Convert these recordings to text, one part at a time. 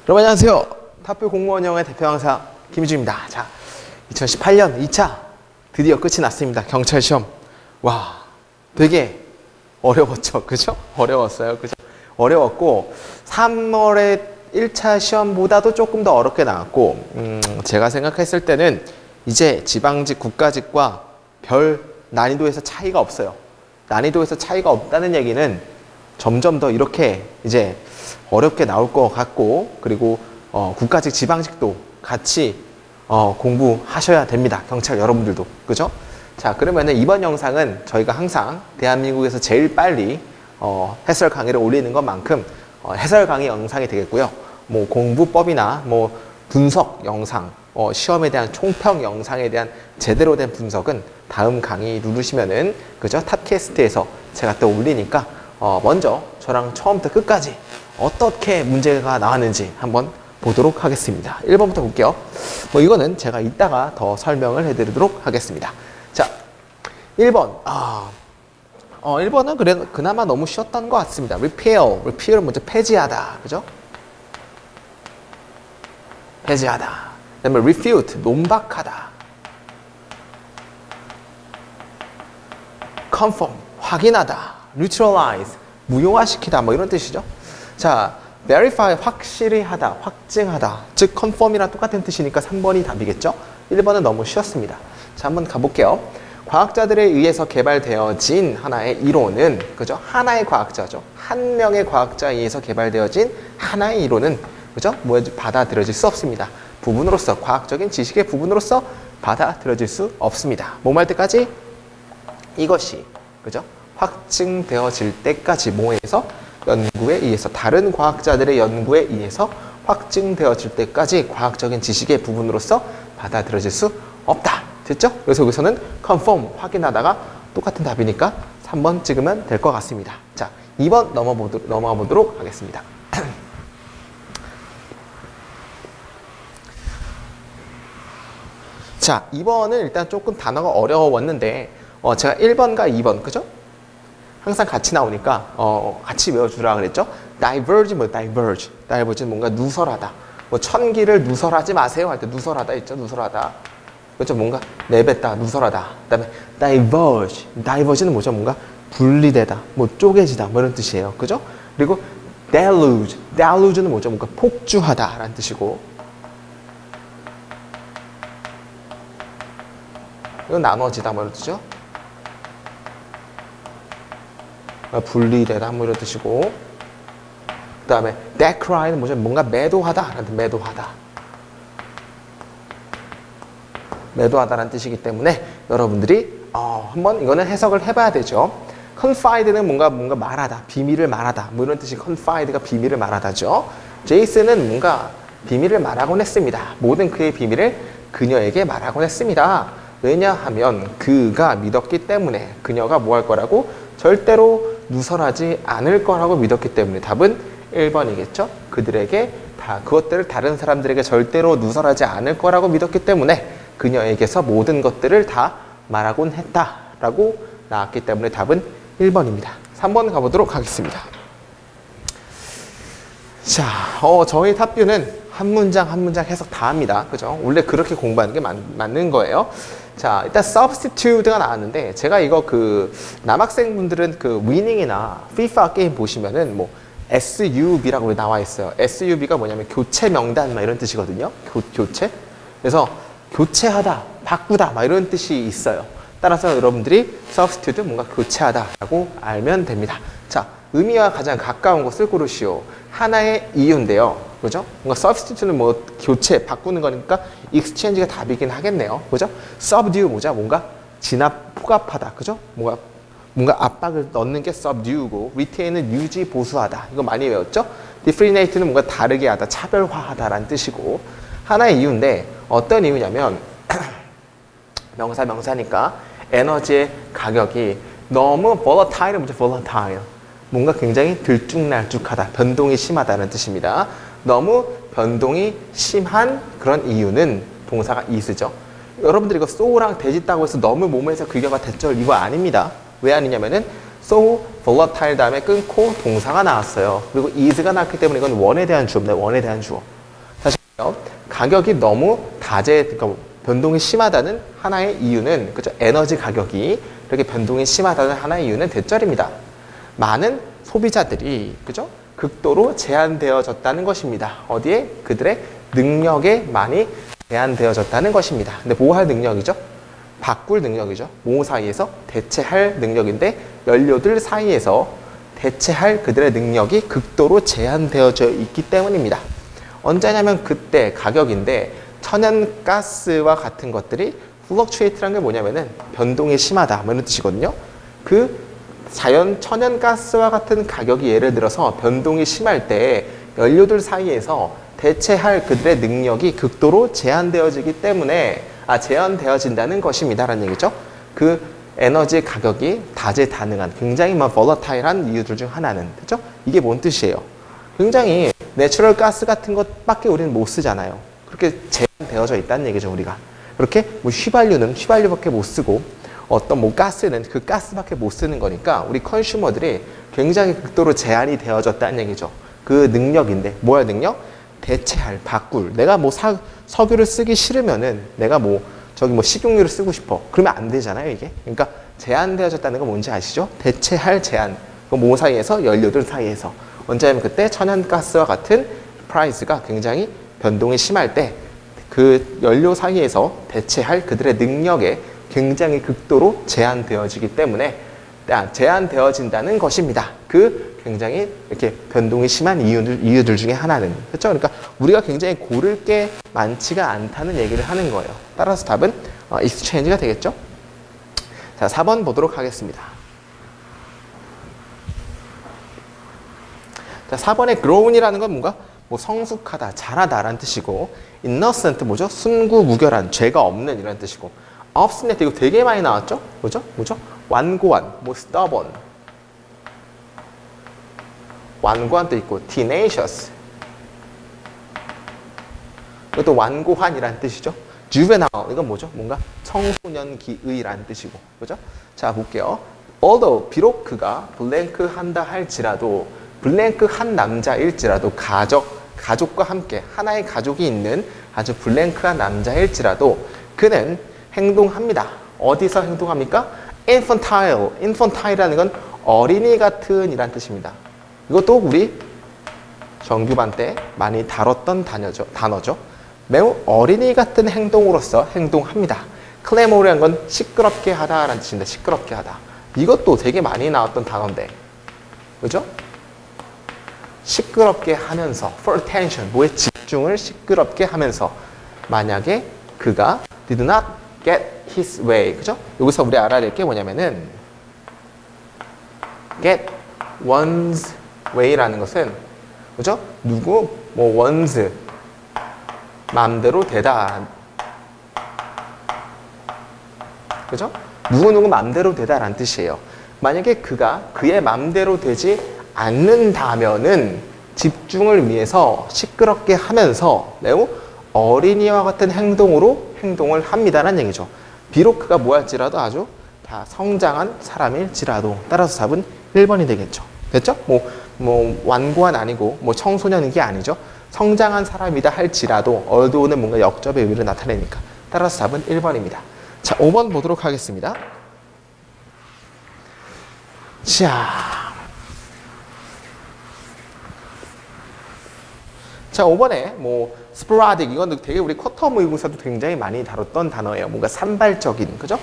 여러분 안녕하세요. 탑뷰 공무원영어의 대표 강사 김희주입니다. 자, 2018년 2차 드디어 끝이 났습니다. 경찰 시험. 와, 되게 어려웠죠. 그죠? 어려웠어요. 그죠? 어려웠고 3월에 1차 시험보다도 조금 더 어렵게 나왔고 제가 생각했을 때는 이제 지방직, 국가직과 별 난이도에서 차이가 없어요. 난이도에서 차이가 없다는 얘기는 점점 더 이렇게 이제 어렵게 나올 것 같고, 그리고 국가직, 지방직도 같이 공부하셔야 됩니다. 경찰 여러분들도. 그죠? 자, 그러면은 이번 영상은 저희가 항상 대한민국에서 제일 빨리 해설 강의를 올리는 것만큼 해설 강의 영상이 되겠고요. 뭐 공부법이나 뭐 분석 영상, 시험에 대한 총평 영상에 대한 제대로 된 분석은 다음 강의 누르시면은, 그죠? 탑캐스트에서 제가 또 올리니까 먼저 저랑 처음부터 끝까지 어떻게 문제가 나왔는지 한번 보도록 하겠습니다. 1번부터 볼게요. 뭐 이거는 제가 이따가 더 설명을 해드리도록 하겠습니다. 자, 1번. 1번은 그나마 너무 쉬웠던 것 같습니다. repeal. repeal은 먼저 폐지하다. 그죠? 폐지하다. 그 다음에 refute. 논박하다. confirm. 확인하다. neutralize. 무효화시키다. 뭐 이런 뜻이죠. 자, verify. 확실히 하다. 확증하다. 즉 confirm이랑 똑같은 뜻이니까 3번이 답이겠죠. 1번은 너무 쉬웠습니다. 자, 한번 가볼게요. 과학자들에 의해서 개발되어진 하나의 이론은, 그죠? 하나의 과학자죠. 한 명의 과학자에 의해서 개발되어진 하나의 이론은, 그죠? 받아들여질 수 없습니다. 부분으로서, 과학적인 지식의 부분으로서 받아들여질 수 없습니다. 뭐뭐 할 때까지? 이것이, 그죠? 확증되어질 때까지 뭐에서? 연구에 의해서, 다른 과학자들의 연구에 의해서 확증되어질 때까지 과학적인 지식의 부분으로서 받아들여질 수 없다. 됐죠? 그래서 여기서는 confirm, 확인하다가 똑같은 답이니까 3번 찍으면 될 것 같습니다. 자, 2번 넘어가 보도록 하겠습니다. 자, 2번은 일단 조금 단어가 어려웠는데 제가 1번과 2번, 그죠? 항상 같이 나오니까 같이 외워주라 그랬죠? diverge, diverge. diverge는 뭔가 누설하다. 뭐 천기를 누설하지 마세요 할 때 누설하다 있죠? 누설하다. 그렇죠? 뭔가 내뱉다, 누설하다. 그 다음에 diverge. diverge는 뭐죠? 뭔가 분리되다, 뭐 쪼개지다, 뭐 이런 뜻이에요. 그죠? 그리고 deluge. deluge는 뭐죠? 뭔가 폭주하다 라는 뜻이고. 이건 나눠지다, 뭐 이런 뜻이죠? 분리되다, 뭐 이런 뜻이고. 그 다음에 decry는 뭐죠? 뭔가 매도하다 라는 뜻, 매도하다. 매도하다라는 뜻이기 때문에 여러분들이 한번 이거는 해석을 해봐야 되죠. confide는 뭔가 말하다, 비밀을 말하다, 뭐 이런 뜻이 confide가 비밀을 말하다죠. 제이슨은 뭔가 비밀을 말하곤 했습니다. 모든 그의 비밀을 그녀에게 말하곤 했습니다. 왜냐하면 그가 믿었기 때문에, 그녀가 뭐 할 거라고? 절대로 누설하지 않을 거라고 믿었기 때문에 답은 1번이겠죠. 그들에게 그것들을 다른 사람들에게 절대로 누설하지 않을 거라고 믿었기 때문에 그녀에게서 모든 것들을 다 말하곤 했다라고 나왔기 때문에 답은 1번입니다. 3번 가보도록 하겠습니다. 자, 저희 탑뷰는 한 문장 한 문장 해석 다 합니다. 그죠? 원래 그렇게 공부하는 게 맞는 거예요. 자, 일단 substitute가 나왔는데, 제가 이거 남학생분들은 위닝이나 FIFA 게임 보시면은 뭐 SUB라고 나와 있어요. SUB가 뭐냐면 교체 명단 막 이런 뜻이거든요. 교체. 그래서 교체하다, 바꾸다 막 이런 뜻이 있어요. 따라서 여러분들이 substitute 뭔가 교체하다라고 알면 됩니다. 자, 의미와 가장 가까운 것을 고르시오. 하나의 이유인데요. 그죠? 뭔가 substitute는 뭐 교체, 바꾸는 거니까 exchange가 답이긴 하겠네요. 그죠? subdue 뭐죠? 뭔가 진압, 포갑하다. 그죠? 뭔가 압박을 넣는 게 subdue고, retain은 유지, 보수하다. 이거 많이 외웠죠? differentiate는 뭔가 다르게 하다, 차별화하다라는 뜻이고, 하나의 이유인데 어떤 이유냐면 명사니까 에너지의 가격이 너무 volatile, 뭐죠? volatile. 뭔가 굉장히 들쭉날쭉하다, 변동이 심하다는 뜻입니다. 너무 변동이 심한 그런 이유는 동사가 is죠. 여러분들 이거 so랑 대짓다고 해서 너무 몸에서 귀결가 됐죠? 이거 아닙니다. 왜 아니냐면은 so volatile 다음에 끊고 동사가 나왔어요. 그리고 is가 나왔기 때문에 이건 원에 대한 주어입니다. 원에 대한 주어. 가격이 너무 그러니까 변동이 심하다는 하나의 이유는, 그죠? 에너지 가격이 이렇게 변동이 심하다는 하나의 이유는 대절입니다. 많은 소비자들이, 그죠? 극도로 제한되어졌다는 것입니다. 어디에? 그들의 능력에 많이 제한되어졌다는 것입니다. 근데 뭐 할 능력이죠? 바꿀 능력이죠. 뭐 사이에서? 대체할 능력인데 연료들 사이에서 대체할 그들의 능력이 극도로 제한되어져 있기 때문입니다. 언제냐면 그때 가격인데 천연가스와 같은 것들이 fluctuate라는 게 뭐냐면은 변동이 심하다 뭐 이런 뜻이거든요. 그 자연 천연가스와 같은 가격이 예를 들어서 변동이 심할 때 연료들 사이에서 대체할 그들의 능력이 극도로 제한되어지기 때문에 제한되어진다는 것입니다 라는 얘기죠. 그 에너지 가격이 다재다능한 굉장히 volatile한 이유들 중 하나는, 그죠? 이게 뭔 뜻이에요? 굉장히 내추럴 가스 같은 것밖에 우리는 못 쓰잖아요. 그렇게 제한되어져 있다는 얘기죠, 우리가. 그렇게 뭐 휘발유밖에 못 쓰고 어떤 뭐 가스는 그 가스밖에 못 쓰는 거니까 우리 컨슈머들이 굉장히 극도로 제한이 되어졌다는 얘기죠. 그 능력인데 뭐야 능력? 대체할, 바꿀. 내가 뭐 석유를 쓰기 싫으면은 내가 뭐 식용유를 쓰고 싶어. 그러면 안 되잖아요, 이게. 그러니까 제한되어졌다는 건 뭔지 아시죠? 대체할 제한. 뭐 사이에서? 연료들 사이에서. 언제냐면 그때 천연가스와 같은 프라이스가 굉장히 변동이 심할 때 그 연료 사이에서 대체할 그들의 능력에 굉장히 극도로 제한되어지기 때문에 제한되어진다는 것입니다. 그 굉장히 이렇게 변동이 심한 이유들 중에 하나는. 그렇죠? 그러니까 우리가 굉장히 고를 게 많지가 않다는 얘기를 하는 거예요. 따라서 답은 exchange가 되겠죠? 자, 4번 보도록 하겠습니다. 자, 4번의 grown이라는 건 뭔가 뭐 성숙하다, 잘하다라는 뜻이고, innocent 뭐죠? 순구무결한, 죄가 없는 이런 뜻이고, obstinate 이거 되게 많이 나왔죠? 뭐죠? 완고한, 뭐 stubborn, 완고한도 있고, tenacious 이것도 완고한이라는 뜻이죠. juvenile 이건 뭐죠? 뭔가 청소년기의라는 뜻이고, 그죠? 자, 볼게요. although 비록 그가 블랭크 한다 할지라도, 블랭크 한 남자일지라도, 가족과 함께 하나의 가족이 있는 아주 블랭크한 남자일지라도 그는 행동합니다. 어디서 행동합니까? infantile. infantile이라는 건 어린이 같은 이란 뜻입니다. 이것도 우리 정규반 때 많이 다뤘던 단어죠. 매우 어린이 같은 행동으로서 행동합니다. clamore라는 건 시끄럽게 하다라는 뜻입니다. 시끄럽게 하다. 이것도 되게 많이 나왔던 단어인데, 그죠? 시끄럽게 하면서, for attention, 뭐에 집중을 시끄럽게 하면서, 만약에 그가 did not get his way, 그죠? 여기서 우리 알아야 될 게 뭐냐면은 get one's way라는 것은, 그죠? 누구, 뭐 one's 마음대로 되다, 그죠? 누구 마음대로 되다라는 뜻이에요. 만약에 그가 그의 마음대로 되지 않는다면은 집중을 위해서 시끄럽게 하면서 매우 어린이와 같은 행동을 합니다라는 얘기죠. 비록 그가 뭐할지라도 아주 다 성장한 사람일지라도. 따라서 답은 1번이 되겠죠. 됐죠? 뭐 완고한 아니고 뭐 청소년인 게 아니죠. 성장한 사람이다 할지라도, althought는 뭔가 역접의 의미를 나타내니까. 따라서 답은 1번입니다. 자, 5번 보도록 하겠습니다. 자, 5번에 뭐 sporadic, 이건 되게 우리 쿼터 모의고사도 굉장히 많이 다뤘던 단어예요. 뭔가 산발적인, 그죠?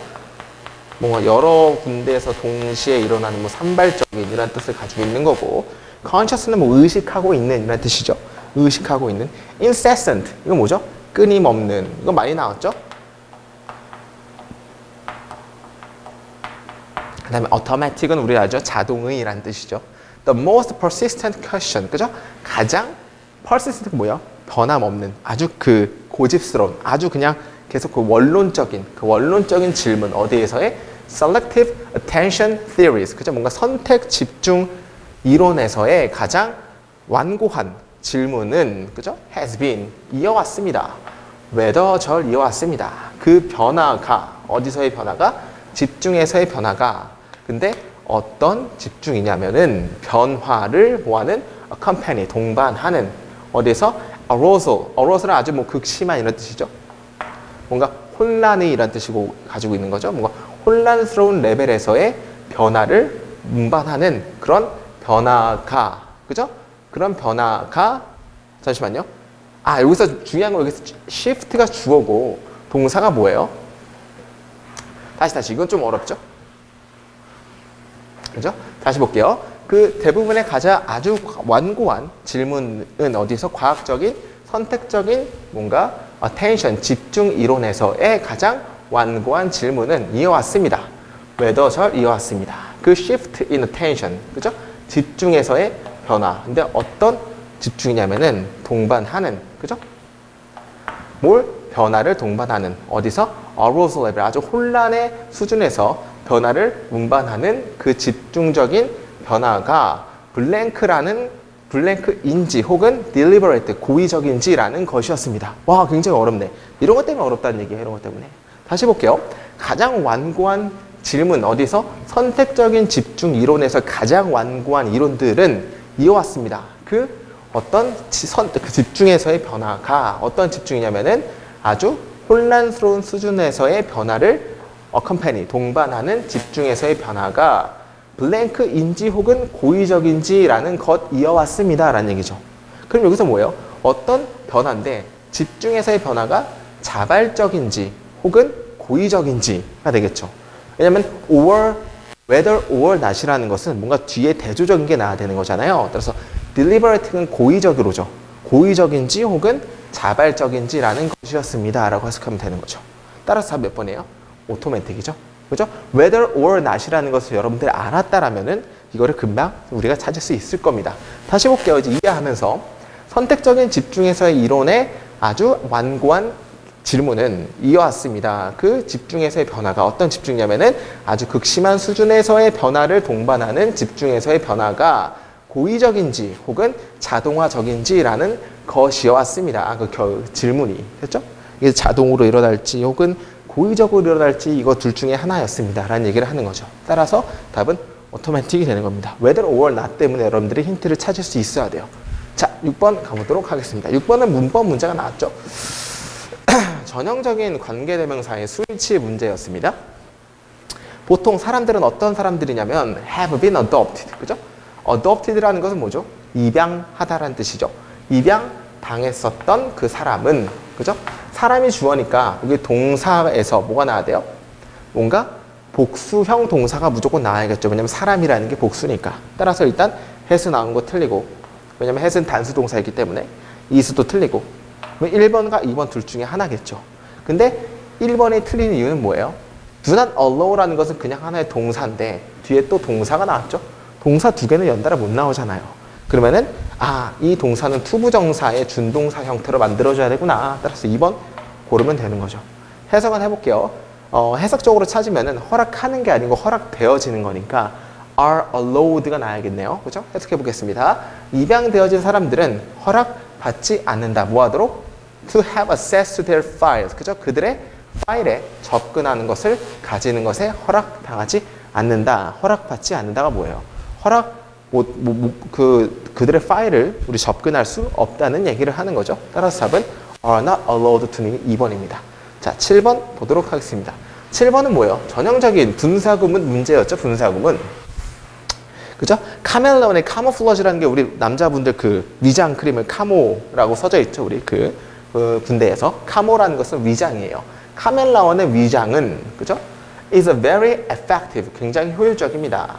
뭔가 여러 군데에서 동시에 일어나는 뭐 산발적인 이런 뜻을 가지고 있는 거고, conscious는 뭐 의식하고 있는 이런 뜻이죠. 의식하고 있는. incessant, 이건 뭐죠? 끊임없는. 이건 많이 나왔죠? 그 다음에 automatic은 우리 알죠? 자동의라는 뜻이죠. The most persistent question, 그죠? 가장 persistent가 뭐야? 변함없는, 아주 그 고집스러운, 아주 그냥 계속 그 원론적인 질문, 어디에서의 selective attention theories, 그죠? 뭔가 선택 집중 이론에서의 가장 완고한 질문은, 그죠? has been, 이어왔습니다. whether 이어왔습니다. 그 변화가, 어디서의 변화가? 집중에서의 변화가. 근데 어떤 집중이냐면은 변화를 뭐하는? accompany, 동반하는. 어디서? arousal은 아주 뭐 극심한 이런 뜻이죠. 뭔가 혼란이 이란 뜻이고 가지고 있는 거죠. 뭔가 혼란스러운 레벨에서의 변화를 운반하는 그런 변화가, 그죠? 그런 변화가, 잠시만요. 여기서 중요한 건 여기서 shift가 주어고 동사가 뭐예요? 다시. 이건 좀 어렵죠? 그죠? 다시 볼게요. 그 대부분의 가장 아주 완고한 질문은 어디서 과학적인, 선택적인 뭔가 attention, 집중 이론에서의 가장 완고한 질문은 이어왔습니다. whether절 이어왔습니다. 그 shift in attention, 그죠? 집중에서의 변화. 근데 어떤 집중이냐면은 동반하는, 그죠? 뭘? 변화를 동반하는. 어디서? arousal level, 아주 혼란의 수준에서 변화를 운반하는 그 집중적인 변화가 블랭크인지 혹은 deliberate, 고의적인지라는 것이었습니다. 와, 굉장히 어렵네. 이런 것 때문에 어렵다는 얘기예요. 이런 것 때문에. 다시 볼게요. 가장 완고한 질문, 어디서? 선택적인 집중 이론에서 가장 완고한 이론들은 이어왔습니다. 그 집중에서의 변화가 어떤 집중이냐면은 아주 혼란스러운 수준에서의 변화를 accompany, 동반하는 집중에서의 변화가 블랭크인지 혹은 고의적인지라는 것 이어왔습니다. 라는 얘기죠. 그럼 여기서 뭐예요? 어떤 변화인데 집중에서의 변화가 자발적인지 혹은 고의적인지가 되겠죠. 왜냐하면 whether or not이라는 것은 뭔가 뒤에 대조적인 게 나와야 되는 거잖아요. 따라서 deliberate는 고의적으로죠. 고의적인지 혹은 자발적인지라는 것이었습니다. 라고 해석하면 되는 거죠. 따라서 답 몇 번이에요? 오토매틱이죠. 그죠? whether or not이라는 것을 여러분들이 알았다라면은 이거를 금방 우리가 찾을 수 있을 겁니다. 다시 볼게요. 이제 이해하면서 선택적인 집중에서의 이론의 아주 완고한 질문은 이어왔습니다. 그 집중에서의 변화가 어떤 집중이냐면은 아주 극심한 수준에서의 변화를 동반하는 집중에서의 변화가 고의적인지 혹은 자동화적인지라는 것이어왔습니다. 그 질문이. 됐죠? 이게 자동으로 일어날지 혹은 고의적으로 일어날지 이거 둘 중에 하나였습니다. 라는 얘기를 하는 거죠. 따라서 답은 오토매틱이 되는 겁니다. whether or not 때문에 여러분들이 힌트를 찾을 수 있어야 돼요. 자, 6번 가보도록 하겠습니다. 6번은 문법 문제가 나왔죠. 전형적인 관계대명사의 수일치 문제였습니다. 보통 사람들은 어떤 사람들이냐면 have been adopted, 그죠? adopted라는 것은 뭐죠? 입양하다라는 뜻이죠. 입양당했었던 그 사람은, 그죠? 사람이 주어니까 여기 동사에서 뭐가 나와야 돼요? 뭔가 복수형 동사가 무조건 나와야겠죠. 왜냐면 사람이라는 게 복수니까. 따라서 일단 has 나온 거 틀리고, 왜냐면 has는 단수 동사이기 때문에 is도 틀리고, 1번과 2번 둘 중에 하나겠죠. 근데 1번이 틀린 이유는 뭐예요? do not allow라는 것은 그냥 하나의 동사인데 뒤에 또 동사가 나왔죠. 동사 두 개는 연달아 못 나오잖아요. 그러면은 이 동사는 투부정사의 준동사 형태로 만들어줘야 되구나. 따라서 2번 고르면 되는 거죠. 해석은 해볼게요. 해석적으로 찾으면은 허락하는 게 아니고 허락되어지는 거니까 are allowed가 나야겠네요. 그죠? 해석해 보겠습니다. 입양되어진 사람들은 허락받지 않는다. 뭐 하도록? To have access to their files. 그죠? 그들의 파일에 접근하는 것을 가지는 것에 허락당하지 않는다. 허락받지 않는다가 뭐예요? 그들의 파일을 우리 접근할 수 없다는 얘기를 하는 거죠. 따라서 답은 are not allowed to는 2번입니다. 자, 7번 보도록 하겠습니다. 7번은 뭐예요? 전형적인 분사구문 문제였죠. 분사구문. 그죠? 카멜레온의 카모플러지라는 게 우리 남자분들 그 위장 크림을 카모라고 써져 있죠. 우리 그 군대에서. 카모라는 것은 위장이에요. 카멜레온의 위장은, 그죠? is a very effective. 굉장히 효율적입니다.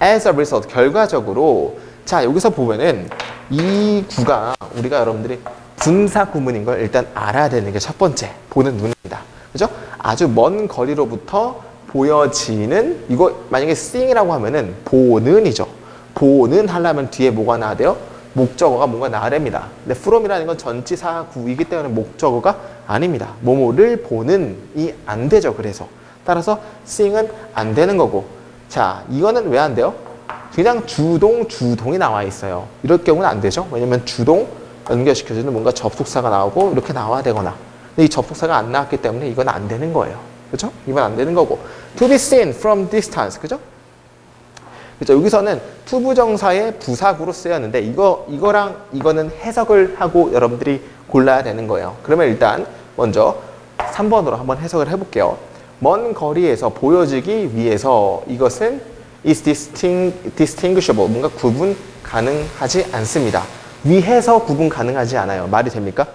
as a result. 결과적으로. 자, 여기서 보면은 이 구가 우리가 여러분들이 분사구문인 걸 일단 알아야 되는 게 첫 번째. 보는 눈입니다. 그죠? 아주 먼 거리로부터 보여지는, 이거 만약에 seeing이라고 하면은 보는이죠. 보는 하려면 뒤에 뭐가 나와야 돼요? 목적어가 뭔가 나와야 됩니다. 근데 from이라는 건 전치사구이기 때문에 목적어가 아닙니다. 뭐뭐를 보는이 안 되죠. 그래서 따라서 seeing은 안 되는 거고. 자, 이거는 왜 안 돼요? 그냥 주동이 나와 있어요. 이럴 경우는 안 되죠. 왜냐면 주동 연결시켜주는 뭔가 접속사가 나오고 이렇게 나와야 되거나. 근데 이 접속사가 안 나왔기 때문에 이건 안 되는 거예요. 그죠? 이건 안 되는 거고. To be seen from distance. 그죠? 그죠? 여기서는 투부정사의 부사구로 쓰였는데 이거랑 이거는 해석을 하고 여러분들이 골라야 되는 거예요. 그러면 일단 먼저 3번으로 한번 해석을 해볼게요. 먼 거리에서 보여지기 위해서 이것은 is distinguishable. 뭔가 구분 가능하지 않습니다. 위해서 구분 가능하지 않아요. 말이 됩니까?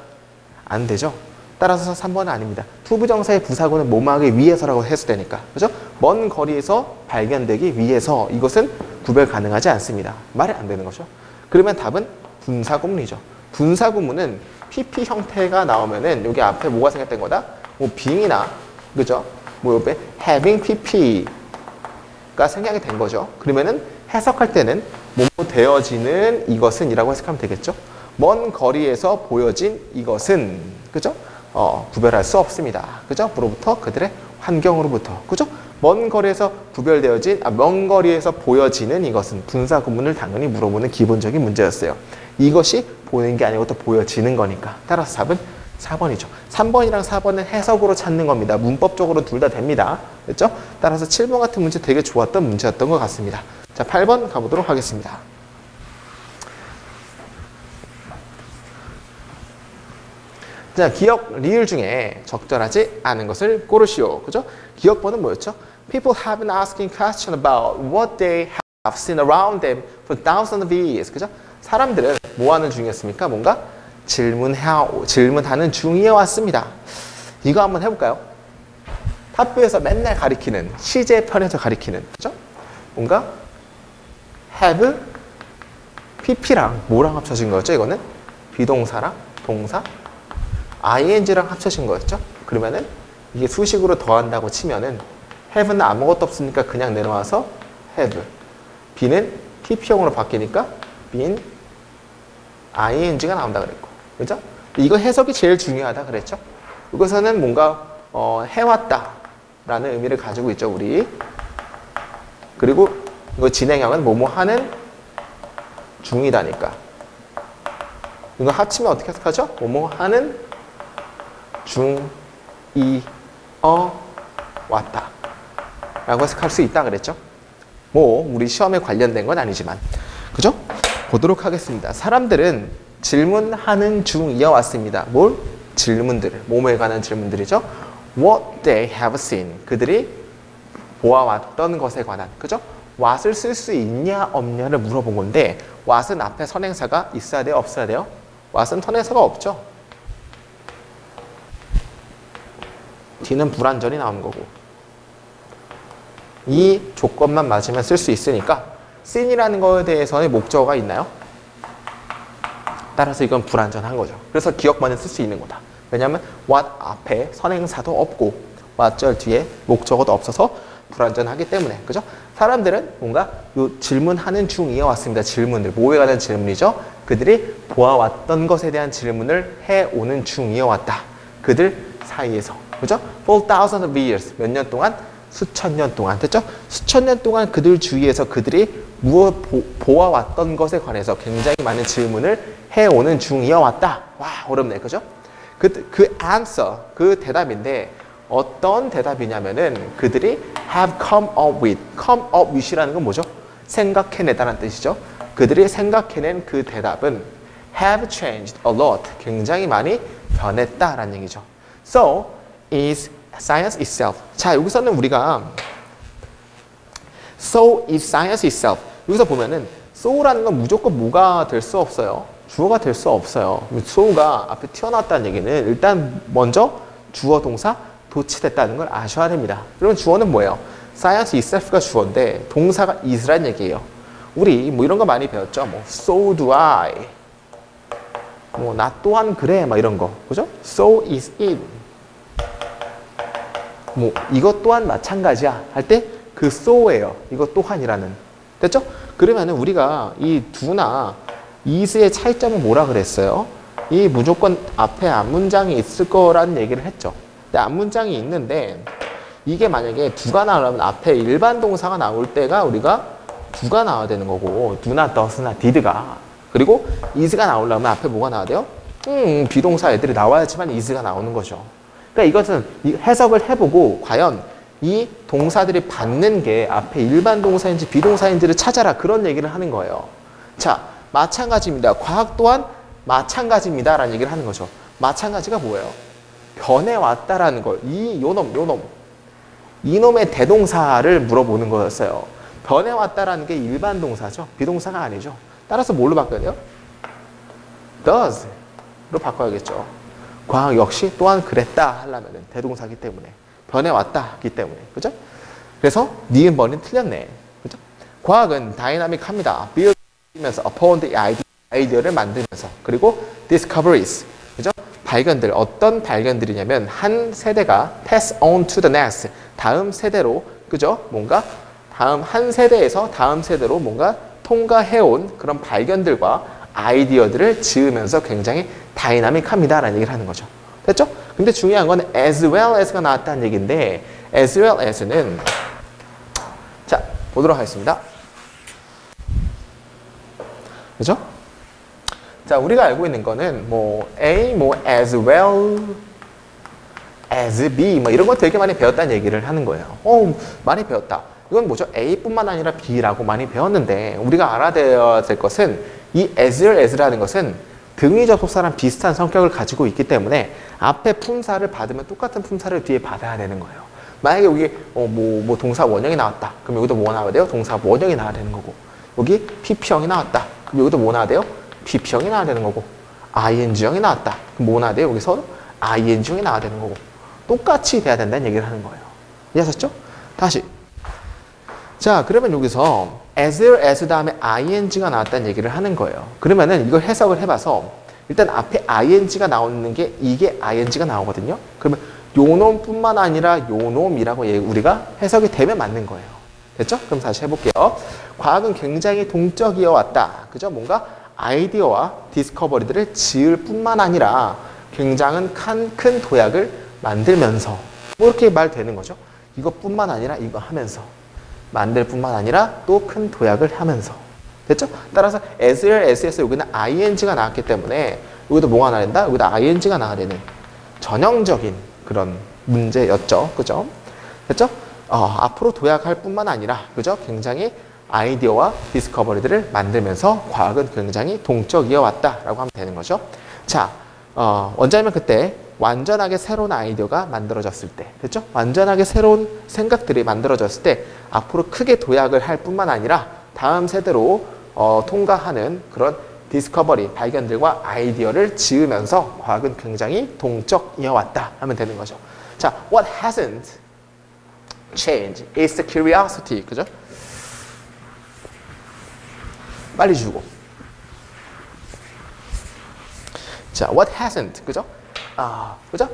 안 되죠. 따라서 3번은 아닙니다. 투부정사의 부사구는 뭐뭐하기 위해서라고 해서 되니까. 그죠? 먼 거리에서 발견되기 위해서 이것은 구별 가능하지 않습니다. 말이 안 되는 거죠. 그러면 답은 분사구문이죠. 분사구문은 PP 형태가 나오면은 여기 앞에 뭐가 생겼던 거다? 뭐 being이나 그죠? 뭐 옆에 having PP가 생략이 된 거죠. 그러면은 해석할 때는 뭐뭐 되어지는 이것은 이라고 해석하면 되겠죠. 먼 거리에서 보여진 이것은 그죠? 구별할 수 없습니다. 그죠? 뭐로부터? 그들의 환경으로부터. 그죠? 먼 거리에서 구별되어진, 먼 거리에서 보여지는 이것은 분사구문을 당연히 물어보는 기본적인 문제였어요. 이것이 보이는 게 아니고 또 보여지는 거니까. 따라서 답은 4번이죠. 3번이랑 4번은 해석으로 찾는 겁니다. 문법적으로 둘 다 됩니다. 그렇죠? 따라서 7번 같은 문제 되게 좋았던 문제였던 것 같습니다. 자, 8번 가보도록 하겠습니다. 자, 기억 리을 중에 적절하지 않은 것을 고르시오. 그죠? 기억번은 뭐였죠? People have been asking questions about what they have seen around them for thousands of years. 그죠? 사람들은 뭐 하는 중이었습니까? 뭔가 질문하는 중이어 왔습니다. 이거 한번 해볼까요? 학교에서 맨날 가리키는 시제편에서 가리키는 그죠? 뭔가 have, pp랑 뭐랑 합쳐진 거였죠? 이거는 비동사랑 동사 ing랑 합쳐진 거였죠? 그러면은 이게 수식으로 더한다고 치면은 have는 아무것도 없으니까 그냥 내려와서 have, be는 pp형으로 바뀌니까 been ing가 나온다 그랬고, 그죠? 이거 해석이 제일 중요하다 그랬죠? 이것은 뭔가 해왔다라는 의미를 가지고 있죠, 우리. 그리고 이거 진행형은 뭐뭐 하는 중이다니까. 이거 합치면 어떻게 해석하죠? 뭐뭐 하는 왔다 라고 해석할 수 있다 그랬죠? 뭐 우리 시험에 관련된 건 아니지만 그죠? 보도록 하겠습니다. 사람들은 질문하는 중이어 왔습니다. 뭘? 질문들을. 뭐뭐에 관한 질문들이죠? What they have seen. 그들이 보아왔던 것에 관한. 그죠? what을 쓸 수 있냐 없냐를 물어본 건데 what은 앞에 선행사가 있어야 돼요? 없어야 돼요? what은 선행사가 없죠. 뒤는 불완전히 나오는 거고 이 조건만 맞으면 쓸 수 있으니까 seen이라는 거에 대해서의 목적어가 있나요? 따라서 이건 불완전한 거죠. 그래서 기억만은 쓸 수 있는 거다. 왜냐하면 what 앞에 선행사도 없고 what 절 뒤에 목적어도 없어서 불완전하기 때문에. 그죠? 사람들은 뭔가 요 질문하는 중이어 왔습니다. 질문들. 뭐에 관한 질문이죠? 그들이 보아왔던 것에 대한 질문을 해오는 중이어 왔다. 그들 사이에서. 그죠? For thousands of years. 몇 년 동안? 수천 년 동안. 됐죠? 수천 년 동안 그들 주위에서 그들이 보아왔던 것에 관해서 굉장히 많은 질문을 해오는 중이어 왔다. 와, 어렵네. 그죠? 그 answer, 그 대답인데 어떤 대답이냐면은 그들이 have come up with이라는 건 뭐죠? 생각해내다라는 뜻이죠. 그들이 생각해낸 그 대답은 have changed a lot. 굉장히 많이 변했다라는 얘기죠. So, is science itself. 자, 여기서는 우리가 so is science itself. 여기서 보면은 so라는 건 무조건 뭐가 될 수 없어요. 주어가 될 수 없어요. so가 앞에 튀어나왔다는 얘기는 일단 먼저 주어 동사 도치됐다는 걸 아셔야 됩니다. 그러면 주어는 뭐예요? science itself가 주어인데 동사가 is라는 얘기예요. 우리 뭐 이런 거 많이 배웠죠. 뭐 so do I. 뭐 나 또한 그래. 막 이런 거. 그죠? so is it. 뭐 이것 또한 마찬가지야 할 때 그 so예요. 이것 또한이라는. 됐죠? 그러면은 우리가 이 do나 is의 차이점은 뭐라 그랬어요? 이 무조건 앞에 앞문장이 있을 거라는 얘기를 했죠. 근데 앞문장이 있는데 이게 만약에 do가 나오려면 앞에 일반 동사가 나올 때가 우리가 do가 나와야 되는 거고 do나 does나 did가. 그리고 is가 나오려면 앞에 뭐가 나와야 돼요? 비동사 애들이 나와야지만 is가 나오는 거죠. 그러니까 이것은 해석을 해보고 과연 이 동사들이 받는 게 앞에 일반 동사인지 비동사인지를 찾아라. 그런 얘기를 하는 거예요. 자, 마찬가지입니다. 과학 또한 마찬가지입니다. 라는 얘기를 하는 거죠. 마찬가지가 뭐예요? 변해왔다라는 걸. 이놈의 대동사를 물어보는 거였어요. 변해왔다라는 게 일반 동사죠. 비동사가 아니죠. 따라서 뭘로 바꿔야 돼요? does로 바꿔야겠죠. 과학 역시 또한 그랬다 하려면 대동사기 때문에 변해왔다기 때문에 그죠? 그래서 니은 번은 틀렸네. 그죠? 과학은 다이나믹합니다. build면서 upon the 아이디어를 만들면서 그리고 discoveries 그죠? 발견들 어떤 발견들이냐면 한 세대가 pass on to the next 다음 세대로 그죠? 뭔가 한 세대에서 다음 세대로 뭔가 통과해온 그런 발견들과 아이디어들을 지으면서 굉장히 다이나믹합니다라는 얘기를 하는 거죠. 됐죠? 근데 중요한 건 as well as가 나왔다는 얘기인데 as well as는 자 보도록 하겠습니다. 그죠? 자 우리가 알고 있는 거는 뭐 A 뭐 as well as B 뭐 이런 거 되게 많이 배웠다는 얘기를 하는 거예요. 많이 배웠다. 이건 뭐죠? A뿐만 아니라 B라고 많이 배웠는데 우리가 알아야 될 것은 이 as well as라는 것은 등위 접속사랑 비슷한 성격을 가지고 있기 때문에 앞에 품사를 받으면 똑같은 품사를 뒤에 받아야 되는 거예요. 만약에 여기 뭐 동사 원형이 나왔다. 그럼 여기도 뭐 나와야 돼요? 동사 원형이 나와야 되는 거고 여기 PP형이 나왔다. 그럼 여기도 뭐 나와야 돼요? PP형이 나와야 되는 거고 ING형이 나왔다. 그럼 뭐 나와야 돼요? 여기서 ING형이 나와야 되는 거고 똑같이 돼야 된다는 얘기를 하는 거예요. 이해하셨죠? 다시 자 그러면 여기서 as well as 다음에 ing가 나왔다는 얘기를 하는 거예요. 그러면은 이걸 해석을 해봐서 일단 앞에 ing가 나오는 게 이게 ing가 나오거든요. 그러면 요놈뿐만 아니라 요놈이라고 우리가 해석이 되면 맞는 거예요. 됐죠? 그럼 다시 해볼게요. 과학은 굉장히 동적이어 왔다. 그죠? 뭔가 아이디어와 디스커버리들을 지을 뿐만 아니라 굉장히 큰 도약을 만들면서 뭐 이렇게 말되는 거죠. 이것뿐만 아니라 이거 하면서 만들 뿐만 아니라 또 큰 도약을 하면서 됐죠? 따라서 as well as에서 여기는 ing가 나왔기 때문에 여기도 뭐가 나와야 된다? 여기도 ing가 나와야 되는 전형적인 그런 문제였죠. 그죠? 됐죠? 앞으로 도약할 뿐만 아니라 그죠? 굉장히 아이디어와 디스커버리들을 만들면서 과학은 굉장히 동적이어 왔다라고 하면 되는 거죠. 자, 원자면 그때 완전하게 새로운 아이디어가 만들어졌을 때, 됐죠? 완전하게 새로운 생각들이 만들어졌을 때 앞으로 크게 도약을 할 뿐만 아니라 다음 세대로 통과하는 그런 디스커버리, 발견들과 아이디어를 지으면서 과학은 굉장히 동적이어 왔다 하면 되는 거죠. 자, what hasn't changed is the curiosity, 그죠? 빨리 주고. 자, what hasn't, 그죠? 그죠?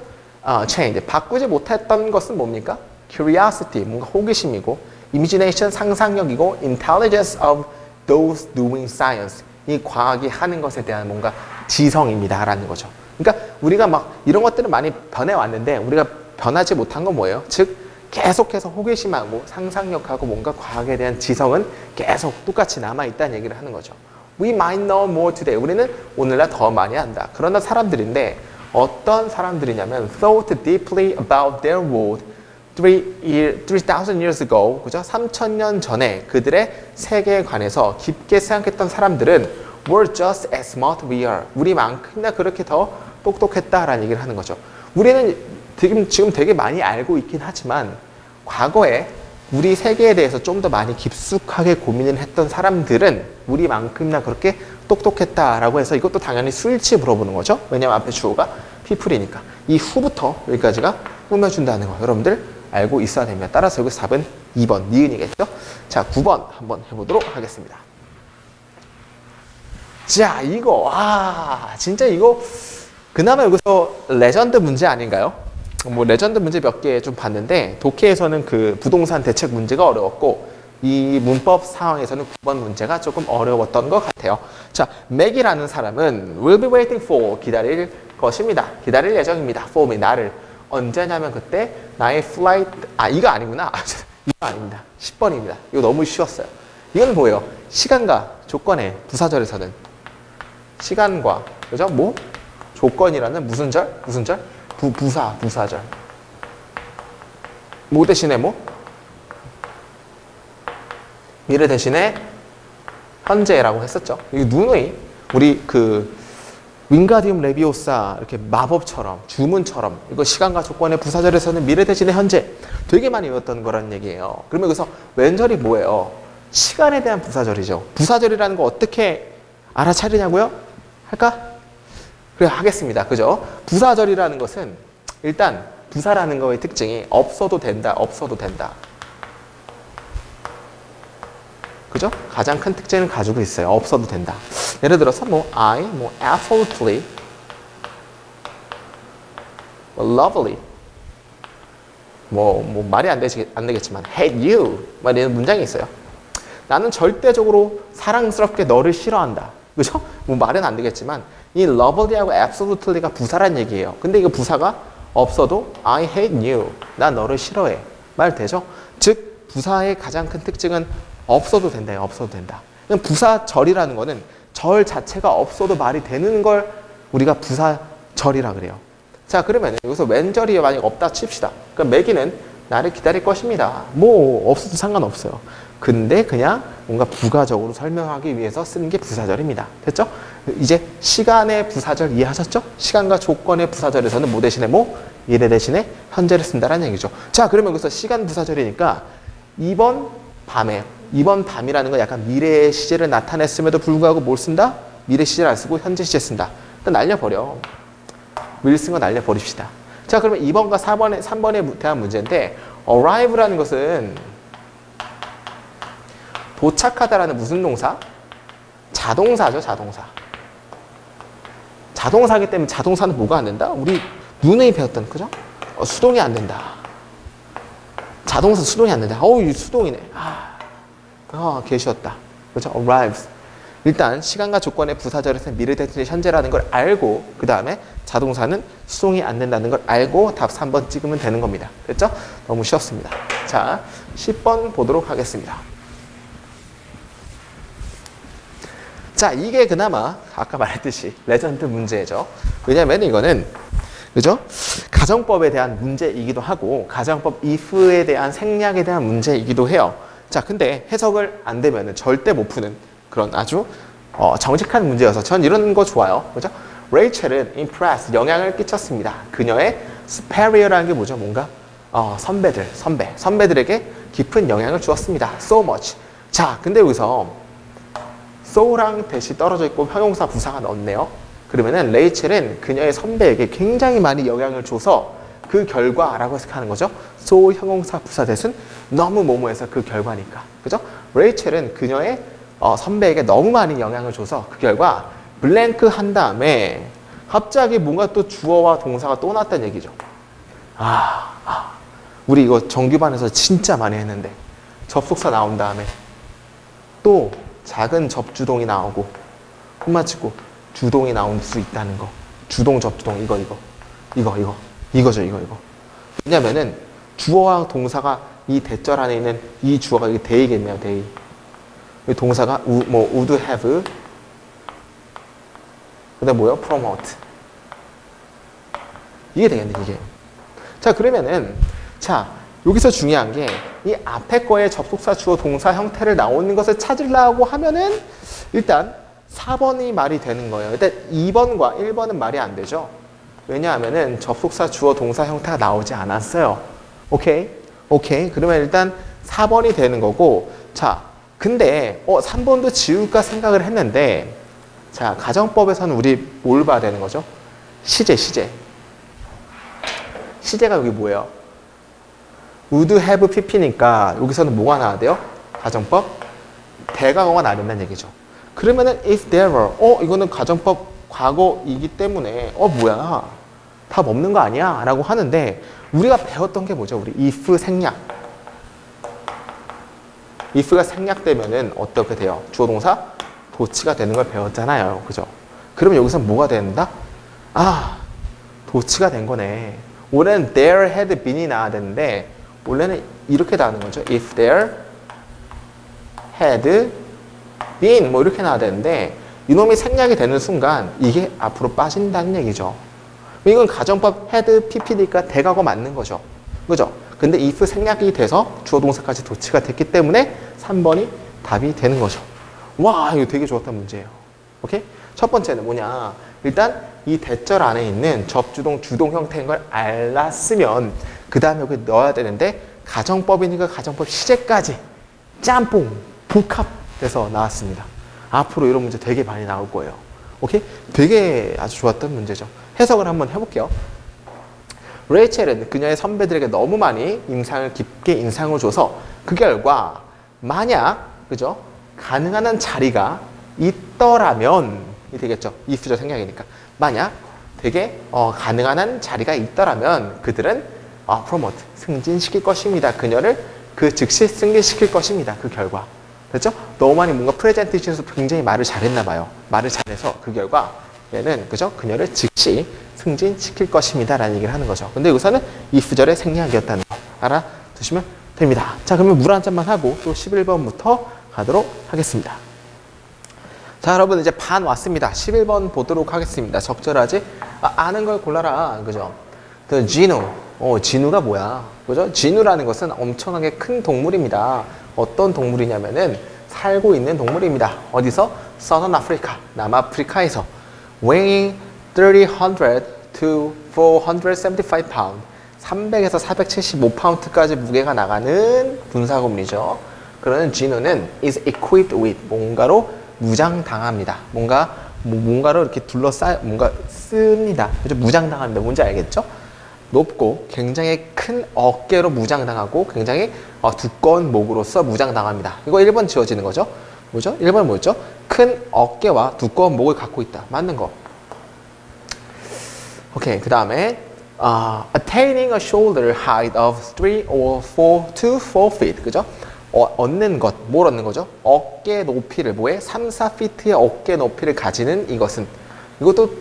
change, 바꾸지 못했던 것은 뭡니까? curiosity, 뭔가 호기심이고, imagination, 상상력이고, intelligence of those doing science, 이 과학이 하는 것에 대한 뭔가 지성입니다 라는 거죠. 그러니까 우리가 막 이런 것들은 많이 변해왔는데 우리가 변하지 못한 건 뭐예요? 즉 계속해서 호기심하고 상상력하고 뭔가 과학에 대한 지성은 계속 똑같이 남아있다는 얘기를 하는 거죠. We might know more today. 우리는 오늘날 더 많이 안다. 그러나 사람들인데 어떤 사람들이냐면 thought deeply about their world 3,000 years ago, 그죠? 3,000년 전에 그들의 세계에 관해서 깊게 생각했던 사람들은 were just as smart we are. 우리만큼이나 그렇게 더 똑똑했다라는 얘기를 하는 거죠. 우리는 지금 되게 많이 알고 있긴 하지만 과거에 우리 세계에 대해서 좀 더 많이 깊숙하게 고민을 했던 사람들은 우리만큼이나 그렇게 똑똑했다라고 해서 이것도 당연히 수일치 물어보는 거죠. 왜냐면 앞에 주어가 people이니까. 이 후부터 여기까지가 꾸며준다는 거 여러분들 알고 있어야 됩니다. 따라서 여기 답은 2번 니은이겠죠. 자, 9번 한번 해보도록 하겠습니다. 자, 이거 진짜 이거 그나마 여기서 레전드 문제 아닌가요? 뭐 레전드 문제 몇 개 좀 봤는데 독해에서는 그 부동산 대책 문제가 어려웠고 이 문법 상황에서는 9번 문제가 조금 어려웠던 것 같아요. 자, 맥이라는 사람은 will be waiting for, 기다릴 것입니다. 기다릴 예정입니다. for me, 나를. 언제냐면 그때 나의 flight, 이거 아니구나. 이거 아닙니다. 10번입니다. 이거 너무 쉬웠어요. 이건 뭐예요? 시간과 조건의 부사절에서는 시간과, 그죠? 뭐? 조건이라는 무슨 절? 무슨 절? 부사절. 뭐 대신에 뭐? 미래 대신에 현재라고 했었죠. 이 누누이 우리 윙가디움 레비오사 이렇게 마법처럼 주문처럼 이거 시간과 조건의 부사절에서는 미래 대신에 현재 되게 많이 외웠던 거라는 얘기예요. 그러면 여기서 왼절이 뭐예요? 시간에 대한 부사절이죠. 부사절이라는 거 어떻게 알아차리냐고요? 할까? 그래 하겠습니다. 그죠? 부사절이라는 것은 일단 부사라는 거의 특징이 없어도 된다, 없어도 된다. 그죠? 가장 큰 특징을 가지고 있어요. 없어도 된다. 예를 들어서 I, absolutely, lovely, 말이 안 되겠지만 hate you 이런 문장이 있어요. 나는 절대적으로 사랑스럽게 너를 싫어한다. 그죠? 말은 안 되겠지만 이 lovely하고 absolutely가 부사란 얘기예요. 근데 이거 부사가 없어도 I hate you. 난 너를 싫어해. 말 되죠? 즉 부사의 가장 큰 특징은 없어도 된다요. 없어도 된다. 부사절이라는 거는 절 자체가 없어도 말이 되는 걸 우리가 부사절이라 그래요. 자, 그러면 여기서 왼절이 만약 없다 칩시다. 그럼 매기는 나를 기다릴 것입니다. 없어도 상관없어요. 근데 그냥 뭔가 부가적으로 설명하기 위해서 쓰는 게 부사절입니다. 됐죠? 이제 시간의 부사절 이해하셨죠? 시간과 조건의 부사절에서는 뭐 대신에 미래 대신에 현재를 쓴다는 얘기죠. 자, 그러면 여기서 시간 부사절이니까 이번 밤이라는 건 약간 미래의 시제를 나타냈음에도 불구하고 뭘 쓴다? 미래 시제를 안 쓰고 현재 시제 쓴다. 일단 날려버려. will 쓴 거 날려버립시다. 자, 그러면 2번과 3번에 대한 문제인데 arrive라는 것은 도착하다라는 무슨 동사? 자동사죠, 자동사. 자동사기 때문에 자동사는 뭐가 안 된다? 우리 누누이 배웠던, 그죠? 수동이 안 된다. 자동사 수동이 안 된다. 이 수동이네. 개쉬웠다. 그렇죠? arrives. 일단 시간과 조건의 부사절에서 미래 대신에 현재라는 걸 알고 그 다음에 자동사는 수동이 안 된다는 걸 알고 답 3번 찍으면 되는 겁니다. 됐죠? 너무 쉬웠습니다. 자, 10번 보도록 하겠습니다. 자, 이게 그나마 아까 말했듯이 레전드 문제죠. 왜냐하면 이거는 그죠? 가정법에 대한 문제이기도 하고 가정법 if에 대한 생략에 대한 문제이기도 해요. 자, 근데 해석을 안 되면 절대 못 푸는 그런 아주 정직한 문제여서 전 이런 거 좋아요. 그죠? 레이첼은 impress, 영향을 끼쳤습니다. 그녀의 superior라는 게 뭐죠? 뭔가 선배들에게 깊은 영향을 주었습니다. so much. 자, 근데 여기서 so랑 대시 떨어져 있고 형용사 부사가 넣었네요. 그러면은 레이첼은 그녀의 선배에게 굉장히 많이 영향을 줘서 그 결과라고 해석하는 거죠. so 형용사 부사 대신 너무 뭐뭐해서 그 결과니까. 그죠? 레이첼은 그녀의 선배에게 너무 많이 영향을 줘서 그 결과 블랭크 한 다음에 갑자기 뭔가 또 주어와 동사가 또 나왔다는 얘기죠. 우리 이거 정규반에서 진짜 많이 했는데 접속사 나온 다음에 또 작은 접주동이 나오고 끝마치고 주동이 나올 수 있다는 거. 주동 접주동 이거죠. 왜냐면은 주어와 동사가 이 대절 안에 있는 이 주어가 이게 대이겠네요. 대이. 동사가 would have 그다음 뭐요? promote. 이게 되겠네, 이게. 자, 그러면은 여기서 중요한 게 이 앞에 거에 접속사 주어 동사 형태를 나오는 것을 찾으려고 하면은 일단 4번이 말이 되는 거예요. 일단 2번과 1번은 말이 안 되죠. 왜냐하면은 접속사 주어 동사 형태가 나오지 않았어요. 오케이? 그러면 일단 4번이 되는 거고, 자, 근데 3번도 지울까 생각을 했는데, 자, 가정법에서는 우리 뭘 봐야 되는 거죠? 시제가 여기 뭐예요? would have pp니까 여기서는 뭐가 나와야 돼요? 가정법 대과거가 나야 된다는 얘기죠. 그러면은 if there were 이거는 가정법 과거이기 때문에 뭐야 답 없는 거 아니야? 라고 하는데 우리가 배웠던 게 뭐죠? 우리 if 생략. if가 생략되면은 어떻게 돼요? 주어 동사 도치가 되는 걸 배웠잖아요. 그죠? 그러면 여기서 뭐가 된다? 도치가 된 거네. 원래는 there had been이 나와야 되는데 원래는 이렇게 나오는 거죠. if there had been 이렇게 나와야 되는데 이놈이 생략이 되는 순간 이게 앞으로 빠진다는 얘기죠. 이건 가정법 had pp니까 대과거 맞는 거죠. 그죠? 근데 if 생략이 돼서 주어 동사까지 도치가 됐기 때문에 3번이 답이 되는 거죠. 와, 이거 되게 좋았던 문제예요. 오케이? 첫 번째는 뭐냐? 일단 이 대절 안에 있는 접주동 주동 형태인 걸 알았으면 그 다음에 여기 넣어야 되는데 가정법이니까 가정법 시제까지 짬뽕 복합돼서 나왔습니다. 앞으로 이런 문제 되게 많이 나올 거예요. 오케이? 되게 아주 좋았던 문제죠. 해석을 한번 해볼게요. 레이첼은 그녀의 선배들에게 너무 많이 깊게 인상을 줘서 그 결과 만약 그죠? 가능한 한 자리가 있더라면 이 되겠죠. if죠. 생략이니까. 만약 되게 가능한 한 자리가 있더라면 그들은 promote 승진시킬 것입니다. 그녀를 그 즉시 승진시킬 것입니다. 그 결과. 됐죠? 너무 많이 뭔가 프레젠테이션에서 굉장히 말을 잘했나 봐요. 말을 잘해서 그 결과 얘는 그죠? 그녀를 즉시 승진시킬 것입니다. 라는 얘기를 하는 거죠. 근데 여기서는 if절의 생략이었다는 거 알아두시면 됩니다. 자, 그러면 물 한 잔만 하고 또 11번부터 가도록 하겠습니다. 자, 여러분 이제 반 왔습니다. 11번 보도록 하겠습니다. 적절하지? 아는 걸 골라라. 그죠? The 진우. 진우가 뭐야? 그죠? 진우라는 것은 엄청나게 큰 동물입니다. 어떤 동물이냐면은 살고 있는 동물입니다. 어디서? Southern Africa. 남아프리카에서. weighing 300 to 475 pound. 300에서 475파운드까지 무게가 나가는 군사고문이죠. 그러는 진우는 is equipped with 뭔가로 무장당합니다. 뭔가로 이렇게 뭔가 씁니다. 그죠? 무장당합니다. 뭔지 알겠죠? 높고 굉장히 큰 어깨로 무장당하고 굉장히 두꺼운 목으로서 무장당합니다. 이거 1번 지워지는 거죠? 뭐죠? 1번 뭐였죠? 큰 어깨와 두꺼운 목을 갖고 있다. 맞는 거. 오케이. 그 다음에 attaining a shoulder height of 3 or 4 to 4 feet. 그죠? 얻는 것. 뭘 얻는 거죠? 어깨 높이를 뭐에? 3, 4피트의 어깨 높이를 가지는 이것은. 이것도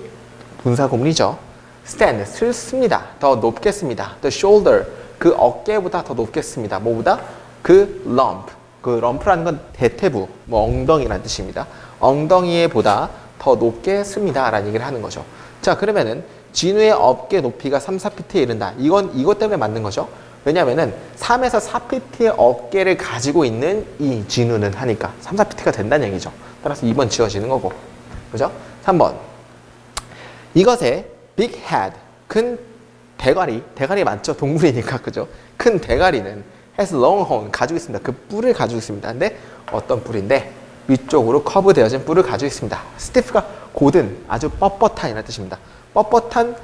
분사구문이죠. stand, 쓸습니다. 더 높게 씁니다. the shoulder, 그 어깨보다 더 높게 씁니다. 뭐보다? 그 lump. 그 lump라는 건 대퇴부, 엉덩이라는 뜻입니다. 엉덩이에 보다 더 높게 씁니다. 라는 얘기를 하는 거죠. 자, 그러면은 진우의 어깨 높이가 3, 4피트에 이른다. 이것 때문에 맞는 거죠. 왜냐면은 3에서 4피트의 어깨를 가지고 있는 이 진우는 하니까 3, 4피트가 된다는 얘기죠. 따라서 2번 지워지는 거고. 그죠? 3번. 이것의 big head, 큰 대가리 맞죠? 동물이니까, 그죠? 큰 대가리는 has long horn, 가지고 있습니다. 그 뿔을 가지고 있습니다. 근데 어떤 뿔인데? 위쪽으로 커브되어진 뿔을 가지고 있습니다. stiff가 곧은, 아주 뻣뻣한이라는 뜻입니다. 뻣뻣한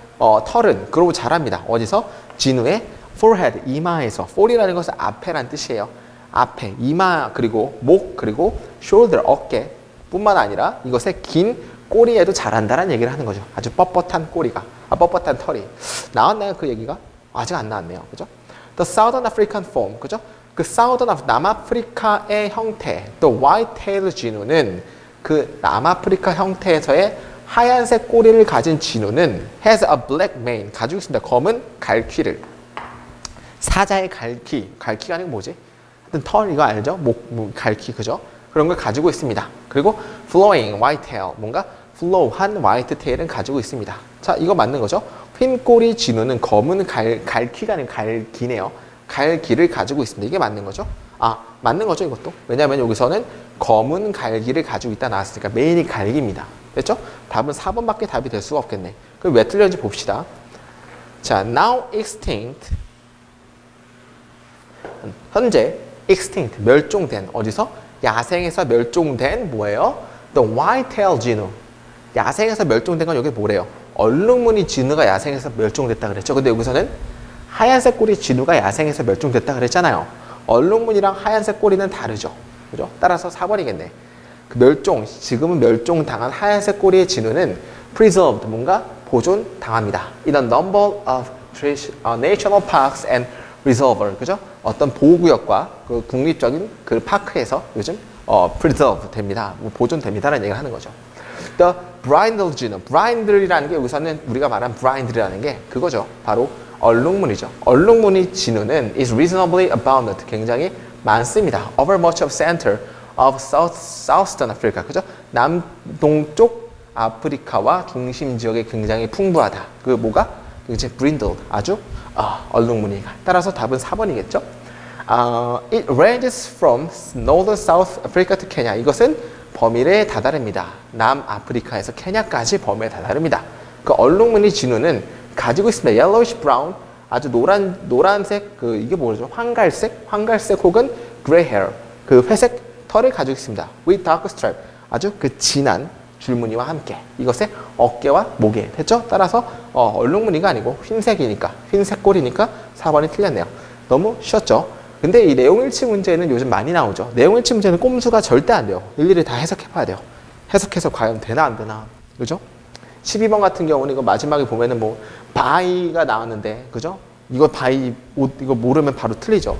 털은, 그러고 자랍니다. 어디서? 진우의 forehead, 이마에서. fore이라는 것은 앞에라는 뜻이에요. 앞에, 이마, 그리고 목, 그리고 shoulder, 어깨 뿐만 아니라 이것의 긴 꼬리에도 자란다는 얘기를 하는 거죠. 아주 뻣뻣한 꼬리가, 뻣뻣한 털이. 나왔나요? 그 얘기가? 아직 안 나왔네요. 그죠? The Southern African form. 그죠? 그 남아프리카의 형태, the white-tailed 진우는 그 남아프리카 형태에서의 하얀색 꼬리를 가진 진우는 has a black mane, 가지고 있습니다. 검은 갈퀴를. 사자의 갈퀴가 아니고 뭐지? 하여튼 털, 이거 알죠? 갈퀴, 그죠? 그런 걸 가지고 있습니다. 그리고 flowing white tail, 뭔가 flow한 white tail은 가지고 있습니다. 자, 이거 맞는 거죠? 흰꼬리 진우는 검은 갈퀴가 아니고 갈기네요. 갈기를 가지고 있습니다. 이게 맞는 거죠? 맞는 거죠, 이것도. 왜냐하면 여기서는 검은 갈기를 가지고 있다 나왔으니까 메인이 갈기입니다. 됐죠? 답은 4번밖에 답이 될 수가 없겠네. 그럼 왜 틀렸는지 봅시다. 자, now extinct. 현재 extinct, 멸종된. 어디서? 야생에서 멸종된 뭐예요? The white-tailed 진우. 야생에서 멸종된 건 여기 뭐래요? 얼룩무늬 진우가 야생에서 멸종됐다 그랬죠. 근데 여기서는 하얀색 꼬리 진우가 야생에서 멸종됐다 그랬잖아요. 얼룩무늬랑 하얀색 꼬리는 다르죠. 그죠? 따라서 4번이겠네. 그 지금은 멸종당한 하얀색 꼬리의 진우는 preserved, 뭔가 보존당합니다. In a number of national parks and reserve, 그죠? 어떤 보호구역과 그 국립적인 그 파크에서 요즘 preserve 됩니다. 보존됩니다라는 얘기를 하는 거죠. The brindle 진우, brindle이라는 게 여기서는 우리가 말한 brindle이라는 게 그거죠. 바로 얼룩무늬죠. 얼룩무늬 진우는 is reasonably abundant, 굉장히 많습니다. Over much of center of southern Africa, 그죠? 남동쪽 아프리카와 중심 지역에 굉장히 풍부하다. 그 뭐가? 이제 brindled, 아주 얼룩무늬가. 따라서 답은 4번이겠죠? It ranges from northern South Africa to Kenya. 이것은 범위에 다다릅니다. 남아프리카에서 케냐까지 범위에 다다릅니다. 그 얼룩무늬 진우는 가지고 있습니다. yellowish brown, 아주 노란색, 이게 뭐죠? 황갈색 혹은 gray hair, 그 회색 털을 가지고 있습니다. with dark stripe, 아주 그 진한 줄무늬와 함께 이것의 어깨와 목에 됐죠? 따라서 얼룩무늬가 아니고 흰색이니까, 흰색 꼬리니까 4번이 틀렸네요. 너무 쉬웠죠? 근데 이 내용일치 문제는 요즘 많이 나오죠. 내용일치 문제는 꼼수가 절대 안 돼요. 일일이 다 해석해 봐야 돼요. 해석해서 과연 되나 안 되나, 그죠? 12번 같은 경우는 이거 마지막에 보면은 뭐 바이가 나왔는데, 그죠? 이거 바이 옷 이거 모르면 바로 틀리죠.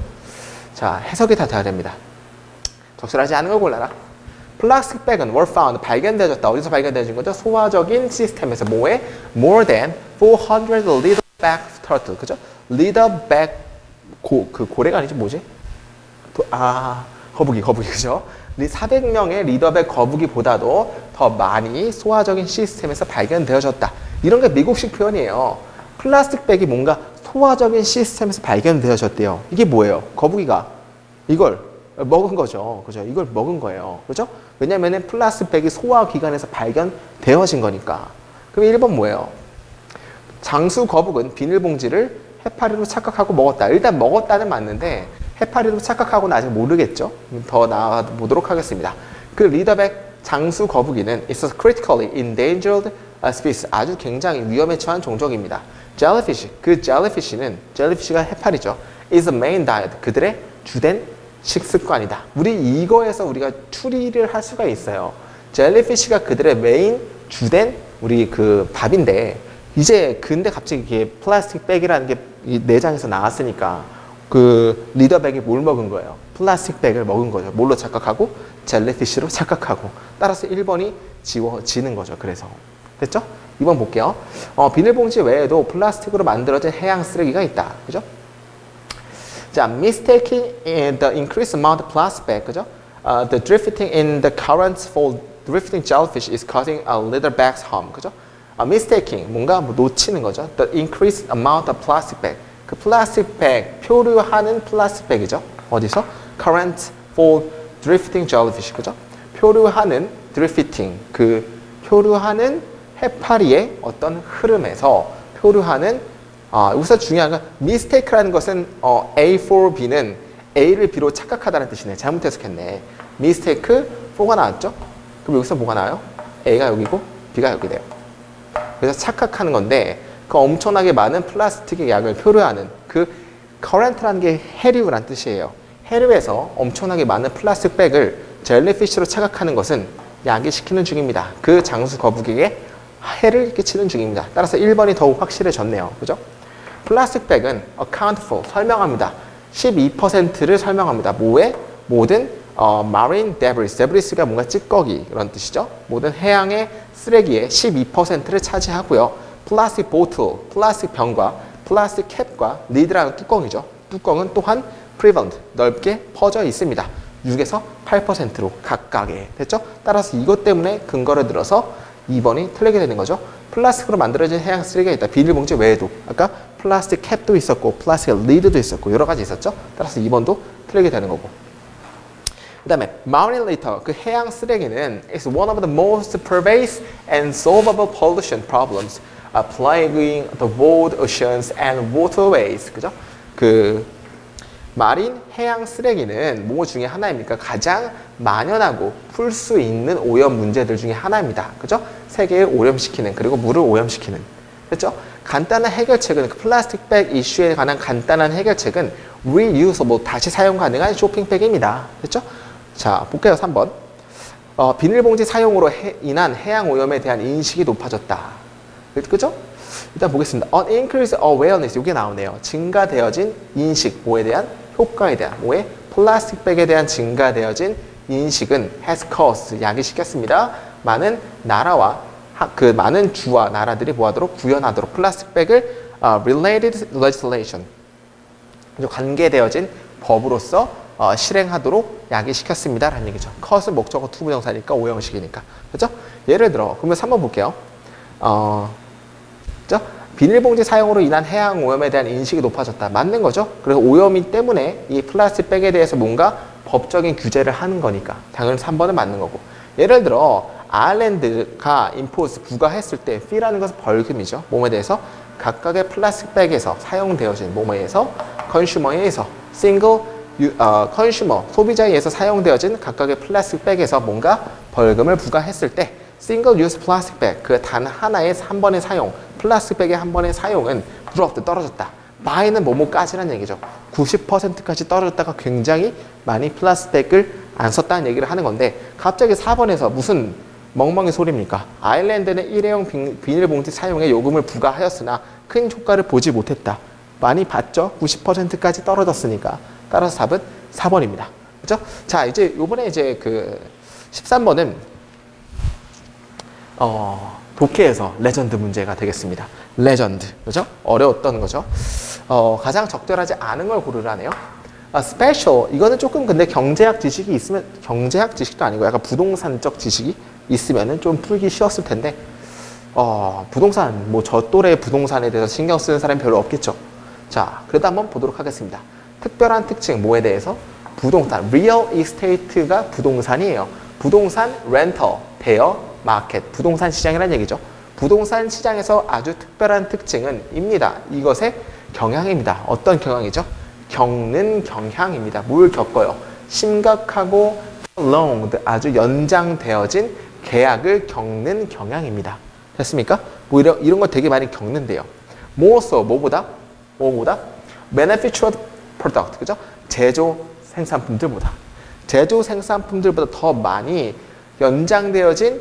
자, 해석이 다 돼야 됩니다. 적절하지 않은 걸 골라라. 플라스틱 백은 were found, 발견되어졌다. 어디서 발견되어진 거죠? 소화적인 시스템에서 뭐에? more than 400 leatherback turtle, 그죠? leatherback 그 고래가 아니지 뭐지? 거북이, 그죠? 400명의 리더백 거북이보다도 더 많이 소화적인 시스템에서 발견되어졌다. 이런 게 미국식 표현이에요. 플라스틱 백이 뭔가 소화적인 시스템에서 발견되어졌대요. 이게 뭐예요? 거북이가 이걸 먹은 거죠. 그죠? 이걸 먹은 거예요. 그죠? 왜냐면은 플라스틱 백이 소화기관에서 발견되어진 거니까. 그럼 1번 뭐예요? 장수 거북은 비닐봉지를 해파리로 착각하고 먹었다. 일단 먹었다는 맞는데 해파리로 착각하고는 아직 모르겠죠. 더 나아보도록 하겠습니다. 그 리더백 장수 거북이는 is a critically endangered species. 아주 굉장히 위험에 처한 종족입니다. jellyfish, 그 jellyfish가 해파리죠. is the main diet. 그들의 주된 식습관이다. 이거에서 우리가 추리를 할 수가 있어요. jellyfish가 그들의 메인 주된 우리 그 밥인데, 이제 근데 갑자기 이게 플라스틱 백이라는 게 이 내장에서 나왔으니까 그 리더백이 뭘 먹은 거예요? 플라스틱 백을 먹은 거죠. 뭘로 착각하고? 젤리피쉬로 착각하고. 따라서 1번이 지워지는 거죠. 그래서 됐죠? 2번 볼게요. 비닐봉지 외에도 플라스틱으로 만들어진 해양 쓰레기가 있다. 그죠? 자, mistaking the increased amount of plastic bag, 그죠? The drifting in the currents for drifting jellyfish is causing a leatherback's harm, 그죠? mistaking, 뭔가 놓치는 거죠. The increased amount of plastic bag, 그 플라스틱 백, 표류하는 플라스틱 백이죠. 어디서? current for drifting jellyfish, 그죠? 표류하는 drifting, 그 표류하는 해파리의 어떤 흐름에서 표류하는 여기서 중요한 건 mistake라는 것은 A for B는 A를 B로 착각하다는 뜻이네. 잘못 해석했네. mistake 4가 나왔죠? 그럼 여기서 뭐가 나와요? A가 여기고 B가 여기 돼요. 그래서 착각하는 건데 그 엄청나게 많은 플라스틱의 양을 표류하는 그 current라는 게 해류란 뜻이에요. 해류에서 엄청나게 많은 플라스틱 백을 젤리피쉬로 착각하는 것은 야기시키는 중입니다. 그 장수 거북이에게 해를 끼치는 중입니다. 따라서 1번이 더욱 확실해졌네요. 그죠? 플라스틱 백은 account for, 설명합니다. 12%를 설명합니다. 뭐에? 모든 marine debris, debris가 뭔가 찌꺼기 그런 뜻이죠. 모든 해양의 쓰레기의 12%를 차지하고요. 플라스틱 보틀, 플라스틱 병과 플라스틱 캡과 lid라는 뚜껑이죠. 뚜껑은 또한 prevalent, 넓게 퍼져 있습니다. 6에서 8%로 각각에 됐죠? 따라서 이것 때문에 근거를 들어서 2번이 틀리게 되는 거죠. 플라스틱으로 만들어진 해양 쓰레기가 있다. 비닐봉지 외에도 아까 플라스틱 캡도 있었고 플라스틱 리드도 있었고 여러 가지 있었죠. 따라서 2번도 틀리게 되는 거고. 그 다음에 marine litter, 그 해양 쓰레기는 is one of the most pervasive and solvable pollution problems plaguing the world oceans and waterways. 그죠? 그 마린 해양 쓰레기는 뭐 중에 하나입니까? 가장 만연하고 풀 수 있는 오염 문제들 중에 하나입니다. 그죠? 세계를 오염시키는, 그리고 물을 오염시키는. 그렇죠? 간단한 해결책은 그 플라스틱 백 이슈에 관한 간단한 해결책은 reusable, 다시 사용 가능한 쇼핑백입니다. 됐죠? 자, 볼게요. 3번. 비닐봉지 사용으로 인한 해양 오염에 대한 인식이 높아졌다. 그죠? 일단 보겠습니다. On increased awareness, 이게 나오네요. 증가되어진 인식, 뭐에 대한? 효과에 대한, 뭐에? 플라스틱 백에 대한 증가되어진 인식은 has caused, 야기시켰습니다. 많은 나라와 그 많은 주와 나라들이 뭐하도록? 구현하도록 플라스틱 백을 related legislation, 관계되어진 법으로서 실행하도록 야기시켰습니다. 라는 얘기죠. caus는 목적어 투부정사니까 오형식이니까. 그죠? 예를 들어, 그러면 3번 볼게요. 그죠? 비닐봉지 사용으로 인한 해양 오염에 대한 인식이 높아졌다. 맞는 거죠? 그래서 오염이 때문에 이 플라스틱 백에 대해서 뭔가 법적인 규제를 하는 거니까 당연히 3번은 맞는 거고. 예를 들어 아일랜드가 impose 부과했을 때 fee라는 것은 벌금이죠. 몸에 대해서 각각의 플라스틱백에서 사용되어진 몸에 의해서 consumer에 의해서 single consumer 소비자에 의해서 사용되어진 각각의 플라스틱백에서 뭔가 벌금을 부과했을 때 single use plastic bag 그 단 하나의 한 번의 사용 플라스틱백의 한 번의 사용은 dropped 떨어졌다. by는 뭐뭐까지라는 얘기죠. 90%까지 떨어졌다가 굉장히 많이 플라스틱백을 안 썼다는 얘기를 하는 건데 갑자기 4번에서 무슨 멍멍이 소리입니까? 아일랜드는 일회용 비닐봉지 사용에 요금을 부과하였으나 큰 효과를 보지 못했다. 많이 봤죠? 90%까지 떨어졌으니까. 따라서 답은 4번입니다. 그죠? 자, 이제 요번에 이제 그 13번은 독해에서 레전드 문제가 되겠습니다. 레전드. 그죠? 어려웠던 거죠. 가장 적절하지 않은 걸 고르라네요. 스페셜 이거는 조금 근데 경제학 지식이 있으면 경제학 지식도 아니고 약간 부동산적 지식이 있으면은 좀 풀기 쉬웠을 텐데 부동산 뭐 저 또래 부동산에 대해서 신경 쓰는 사람이 별로 없겠죠. 자, 그래도 한번 보도록 하겠습니다. 특별한 특징 뭐에 대해서 부동산 real estate가 부동산이에요. 부동산 렌터 대여 마켓 부동산 시장이라는 얘기죠. 부동산 시장에서 아주 특별한 특징은 입니다. 이것의 경향입니다. 어떤 경향이죠? 겪는 경향입니다. 뭘 겪어요? 심각하고 prolonged 아주 연장되어진 계약을 겪는 경향입니다. 됐습니까? 뭐 이런 거 되게 많이 겪는데요. more so 뭐보다 manufactured product 그죠? 제조 생산품들보다 더 많이 연장되어진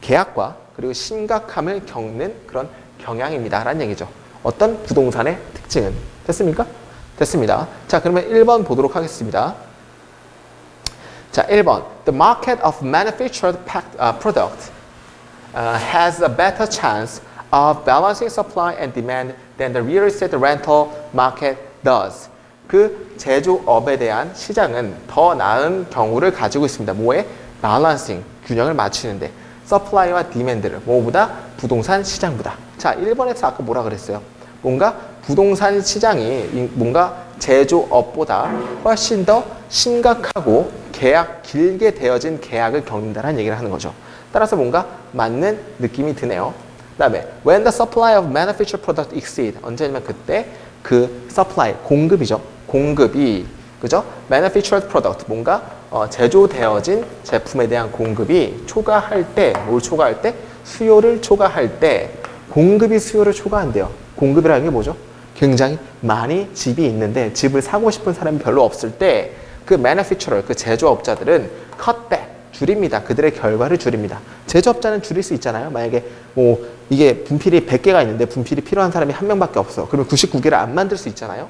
계약과 그리고 심각함을 겪는 그런 경향입니다. 라는 얘기죠. 어떤 부동산의 특징은 됐습니까? 됐습니다. 자, 그러면 1번 보도록 하겠습니다. 자, 1번. The market of manufactured product has a better chance of balancing supply and demand than the real estate rental market does. 그 제조업에 대한 시장은 더 나은 경우를 가지고 있습니다. 뭐에? balancing, 균형을 맞추는데. supply와 demand를 뭐보다? 부동산 시장보다. 자, 1번에서 아까 뭐라 그랬어요? 뭔가 부동산 시장이 뭔가 제조업보다 훨씬 더 심각하고 길게 되어진 계약을 겪는다는 얘기를 하는 거죠. 따라서 뭔가 맞는 느낌이 드네요. 그 다음에 when the supply of manufactured product exceed 언제냐면 그때 그 supply 공급이죠. 공급이 그죠? manufactured product 뭔가 제조되어진 제품에 대한 공급이 초과할 때 뭘 초과할 때? 수요를 초과할 때 공급이 수요를 초과한대요. 공급이라는 게 뭐죠? 굉장히 많이 집이 있는데 집을 사고 싶은 사람이 별로 없을 때 그 manufacturer, 그 제조업자들은 cutback, 줄입니다. 그들의 결과를 줄입니다. 제조업자는 줄일 수 있잖아요. 만약에 뭐 이게 분필이 100개가 있는데 분필이 필요한 사람이 한 명밖에 없어. 그러면 99개를 안 만들 수 있잖아요.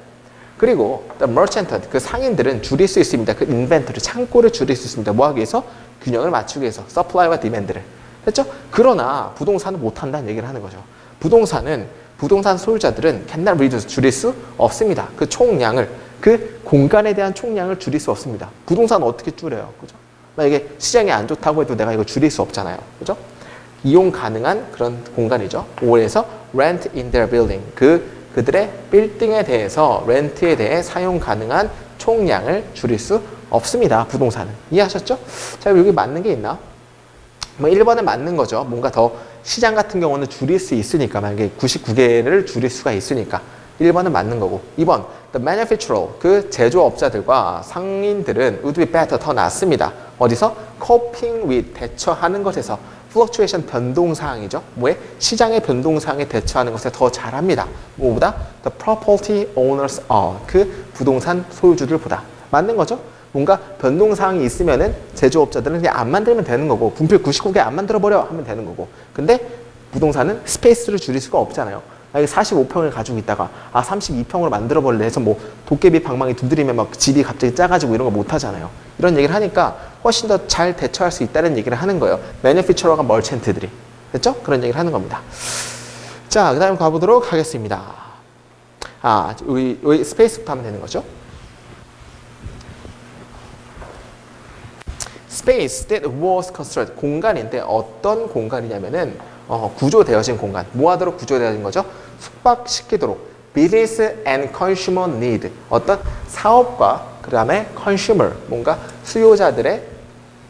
그리고 the merchant, 그 상인들은 줄일 수 있습니다. 그 인벤토리, 창고를 줄일 수 있습니다. 뭐 하기 위해서? 균형을 맞추기 위해서. supply와 demand를. 됐죠? 그러나 부동산은 못한다는 얘기를 하는 거죠. 부동산 소유자들은 cannot reduce, 줄일 수 없습니다. 그 총량을, 그 공간에 대한 총량을 줄일 수 없습니다. 부동산은 어떻게 줄여요? 그죠? 만약에 시장이 안 좋다고 해도 내가 이거 줄일 수 없잖아요. 그죠? 이용 가능한 그런 공간이죠. 5에서 rent in their building. 그들의 빌딩에 대해서 렌트에 대해 사용 가능한 총량을 줄일 수 없습니다. 부동산은. 이해하셨죠? 자, 여기 맞는 게 있나? 뭐 1번은 맞는 거죠. 뭔가 더 시장 같은 경우는 줄일 수 있으니까 만약에 99개를 줄일 수가 있으니까 1번은 맞는 거고 2번 the manufacturer 그 제조업자들과 상인들은 would be better 더 낫습니다. 어디서? coping with 대처하는 것에서 fluctuation 변동사항이죠. 뭐에? 시장의 변동사항에 대처하는 것에 더 잘합니다. 뭐보다? the property owners are 그 부동산 소유주들보다. 맞는 거죠? 뭔가 변동사항이 있으면은 제조업자들은 그냥 안 만들면 되는 거고 분필 99개 안 만들어버려 하면 되는 거고 근데 부동산은 스페이스를 줄일 수가 없잖아요. 만약에 45평을 가지고 있다가 32평으로 만들어버릴래 해서 뭐 도깨비 방망이 두드리면 막 집이 갑자기 작아지고 이런 거 못 하잖아요. 이런 얘기를 하니까 훨씬 더 잘 대처할 수 있다는 얘기를 하는 거예요. 매니피처러가 멀첸트들이. 됐죠? 그런 얘기를 하는 겁니다. 자, 그 다음 가보도록 하겠습니다. 여기 스페이스부터 하면 되는 거죠. Space that was constructed. 공간인데 어떤 공간이냐면은 구조되어진 공간. 뭐 하도록 구조되어진 거죠? 숙박시키도록. Business and consumer need. 어떤 사업과 그 다음에 consumer, 뭔가 수요자들의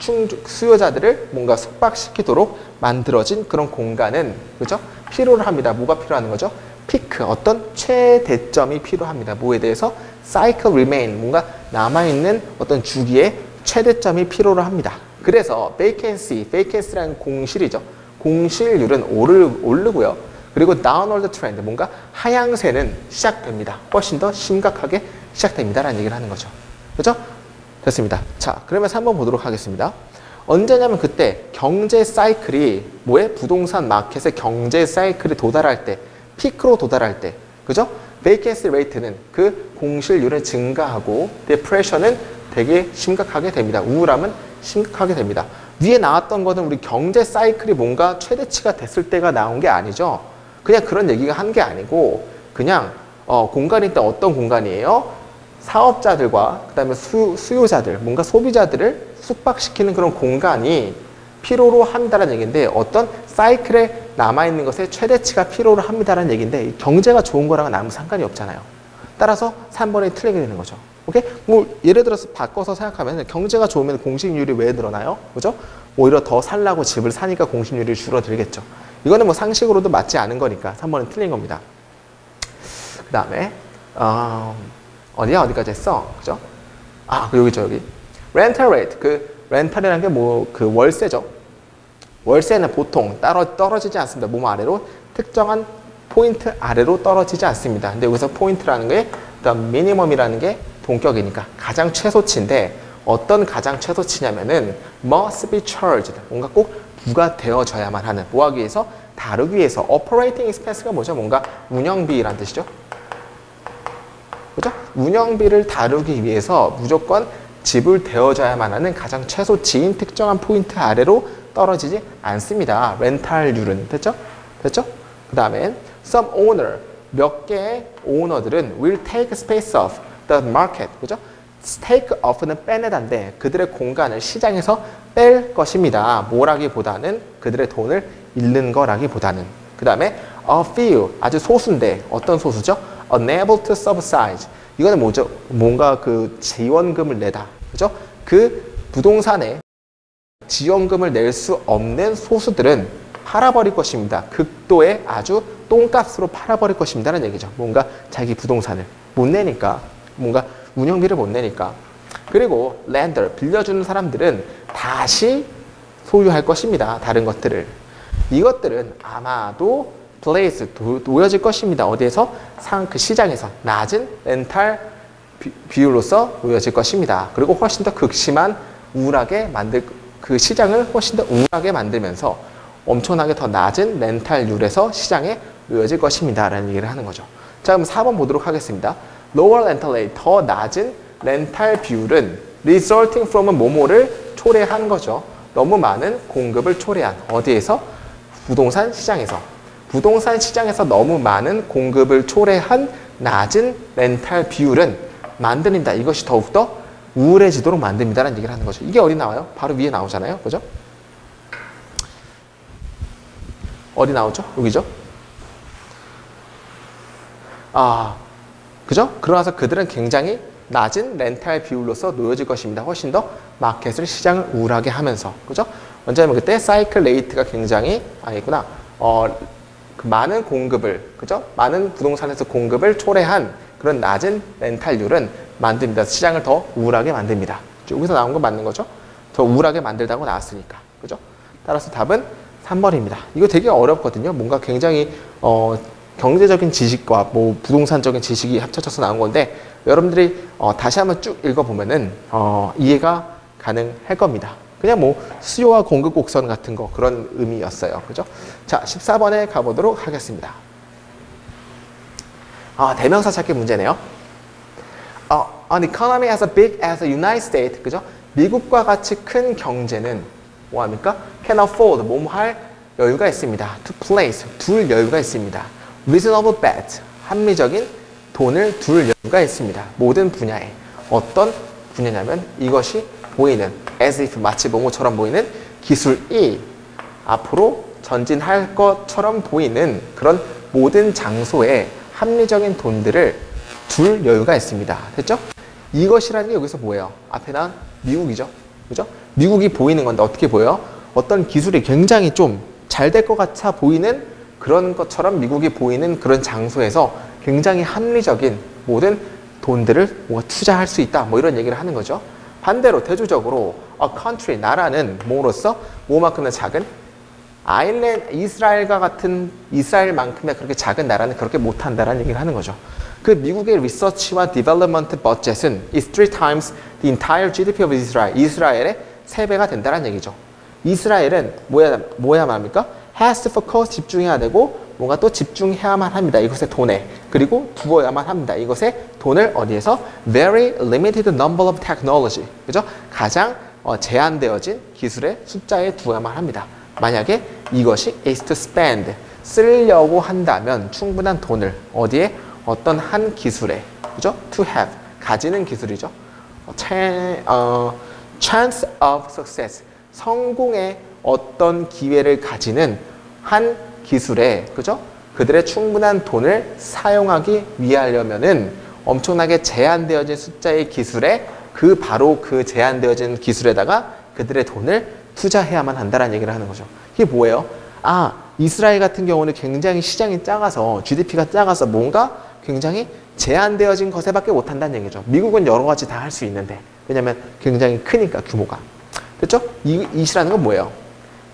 수요자들을 뭔가 숙박시키도록 만들어진 그런 공간은, 그죠? 필요로 합니다. 뭐가 필요한 거죠? 피크, 어떤 최대점이 필요합니다. 뭐에 대해서? cycle remain, 뭔가 남아있는 어떤 주기의 최대점이 필요로 합니다. 그래서 vacancy라는 공실이죠. 공실률은 오르고요. 그리고 downward trend, 뭔가 하향세는 시작됩니다. 훨씬 더 심각하게 시작됩니다라는 얘기를 하는 거죠. 그죠? 됐습니다. 자, 그러면서 한번 보도록 하겠습니다. 언제냐면 그때 경제 사이클이 부동산 마켓의 경제 사이클이 도달할 때, 피크로 도달할 때, 그죠? vacancy rate는 그 공실률은 증가하고 depression은 되게 심각하게 됩니다. 우울함은 심각하게 됩니다. 위에 나왔던 거는 우리 경제 사이클이 뭔가 최대치가 됐을 때가 나온 게 아니죠. 그냥 그런 얘기가 한 게 아니고 그냥 공간이 일단 어떤 공간이에요? 사업자들과 그다음에 수요자들, 뭔가 소비자들을 숙박시키는 그런 공간이 필요로 한다는 얘기인데 어떤 사이클에 남아있는 것의 최대치가 필요로 합니다라는 얘기인데 경제가 좋은 거랑은 아무 상관이 없잖아요. 따라서 3번이 틀리게 되는 거죠. 오케이? 뭐 예를 들어서 바꿔서 생각하면 경제가 좋으면 공실률이 왜 늘어나요? 그죠? 오히려 더 살라고 집을 사니까 공실률이 줄어들겠죠. 이거는 뭐 상식으로도 맞지 않은 거니까 3번은 틀린 겁니다. 그 다음에 어디까지 했어? 그죠? 여기죠, 여기. 렌탈 레이트, 그 렌탈이라는 게 그 월세죠. 월세는 보통 떨어지지 않습니다. 몸 아래로 특정한 포인트 아래로 떨어지지 않습니다. 근데 여기서 포인트라는 게 미니멈이라는 게 동격이니까 가장 최소치인데 어떤 가장 최소치냐면은 must be charged, 뭔가 꼭 부과되어져야만 하는, 뭐 하기 위해서? 다루기 위해서. operating expense가 뭐죠? 뭔가 운영비라는 뜻이죠. 그죠? 운영비를 다루기 위해서 무조건 지불되어져야만 하는 가장 최소치인 특정한 포인트 아래로 떨어지지 않습니다. 렌탈률은. 됐죠? 그 다음에 some owner, 몇 개의 오너들은 will take space off the market. 그죠? take off는 빼내다인데 그들의 공간을 시장에서 뺄 것입니다. 뭐라기보다는 그들의 돈을 잃는 거라기보다는. 그 다음에 a few, 아주 소수인데 어떤 소수죠? unable to subsidize. 이거는 뭐죠? 뭔가 그 지원금을 내다. 그죠? 그 부동산에 지원금을 낼 수 없는 소수들은 팔아버릴 것입니다. 극도의 아주 똥값으로 팔아버릴 것입니다라는 얘기죠. 뭔가 자기 부동산을 못 내니까, 뭔가 운영비를 못 내니까. 그리고 lender, 빌려주는 사람들은 다시 소유할 것입니다. 다른 것들을. 이것들은 아마도 place, 놓여질 것입니다. 어디에서? 그 시장에서 낮은 렌탈 비율로서 놓여질 것입니다. 그리고 훨씬 더 극심한 우울하게 그 시장을 훨씬 더 우울하게 만들면서 엄청나게 더 낮은 렌탈률에서 시장에 놓여질 것입니다. 라는 얘기를 하는 거죠. 자, 그럼 4번 보도록 하겠습니다. Lower rental rate, 더 낮은 렌탈 비율은 resulting from은 뭐뭐를 초래한 거죠. 너무 많은 공급을 초래한. 어디에서? 부동산 시장에서. 부동산 시장에서 너무 많은 공급을 초래한 낮은 렌탈 비율은 만듭니다. 이것이 더욱더 우울해지도록 만듭니다라는 얘기를 하는 거죠. 이게 어디 나와요? 바로 위에 나오잖아요. 그죠? 어디 나오죠? 여기죠? 그죠? 그러나서 그들은 굉장히 낮은 렌탈 비율로서 놓여질 것입니다. 훨씬 더 마켓을, 시장을 우울하게 하면서. 그죠? 언제냐면 그때 사이클 레이트가 굉장히, 그 많은 공급을, 그죠? 많은 부동산에서 공급을 초래한 그런 낮은 렌탈률은 만듭니다. 시장을 더 우울하게 만듭니다. 여기서 나온 거 맞는 거죠? 더 우울하게 만들다고 나왔으니까. 그죠? 따라서 답은 3번입니다. 이거 되게 어렵거든요. 뭔가 굉장히 경제적인 지식과 뭐 부동산적인 지식이 합쳐져서 나온 건데 여러분들이 다시 한번 쭉 읽어보면은 이해가 가능할 겁니다. 그냥 뭐 수요와 공급 곡선 같은 거 그런 의미였어요. 그죠? 자, 14번에 가보도록 하겠습니다. 대명사 찾기 문제네요. An economy as big as the United States, 그죠? 미국과 같이 큰 경제는 뭐합니까? Can afford, 뭐할 여유가 있습니다. To place, 둘 여유가 있습니다. Reasonable bet, 합리적인 돈을 둘 여유가 있습니다. 모든 분야에. 어떤 분야냐면 이것이 보이는, as if, 마치 뭐뭐처럼 보이는 기술이 앞으로 전진할 것처럼 보이는 그런 모든 장소에 합리적인 돈들을 둘 여유가 있습니다. 됐죠? 이것이라는 게 여기서 뭐예요? 앞에 나온 미국이죠. 그죠? 미국이 보이는 건데 어떻게 보여? 어떤 기술이 굉장히 좀 잘 될 것 같아 보이는 그런 것처럼 미국이 보이는 그런 장소에서 굉장히 합리적인 모든 돈들을 뭔가 투자할 수 있다. 뭐 이런 얘기를 하는 거죠. 반대로 대조적으로 a country, 나라는 뭐로서 뭐만큼은 작은 이스라엘과 같은 이스라엘만큼의 그렇게 작은 나라는 그렇게 못한다라는 얘기를 하는 거죠. 그 미국의 리서치와 디벨롭먼트 버젯은 is 3 times the entire GDP of Israel. 이스라엘의 3배가 된다는 얘기죠. 이스라엘은 뭐야 말합니까? has to focus, 집중해야 되고 뭔가 또 집중해야만 합니다. 이것의 돈에. 그리고 두어야만 합니다. 이것의 돈을 어디에서? Very limited number of technology. 그죠? 가장 제한되어진 기술의 숫자에 두어야만 합니다. 만약에 이것이 is to spend, 쓰려고 한다면 충분한 돈을 어디에? 어떤 한 기술에, 그죠? To have, 가지는 기술이죠. Chance of success, 성공의 어떤 기회를 가지는 한 기술에, 그죠? 그들의 충분한 돈을 사용하기 위하려면은 엄청나게 제한되어진 숫자의 기술에 바로 그 제한되어진 기술에다가 그들의 돈을 투자해야만 한다는 얘기를 하는 거죠. 이게 뭐예요? 이스라엘 같은 경우는 굉장히 시장이 작아서 GDP가 작아서 뭔가 굉장히 제한되어진 것에밖에 못한다는 얘기죠. 미국은 여러 가지 다 할 수 있는데 왜냐하면 굉장히 크니까 규모가. 됐죠? 이시라는 건 뭐예요?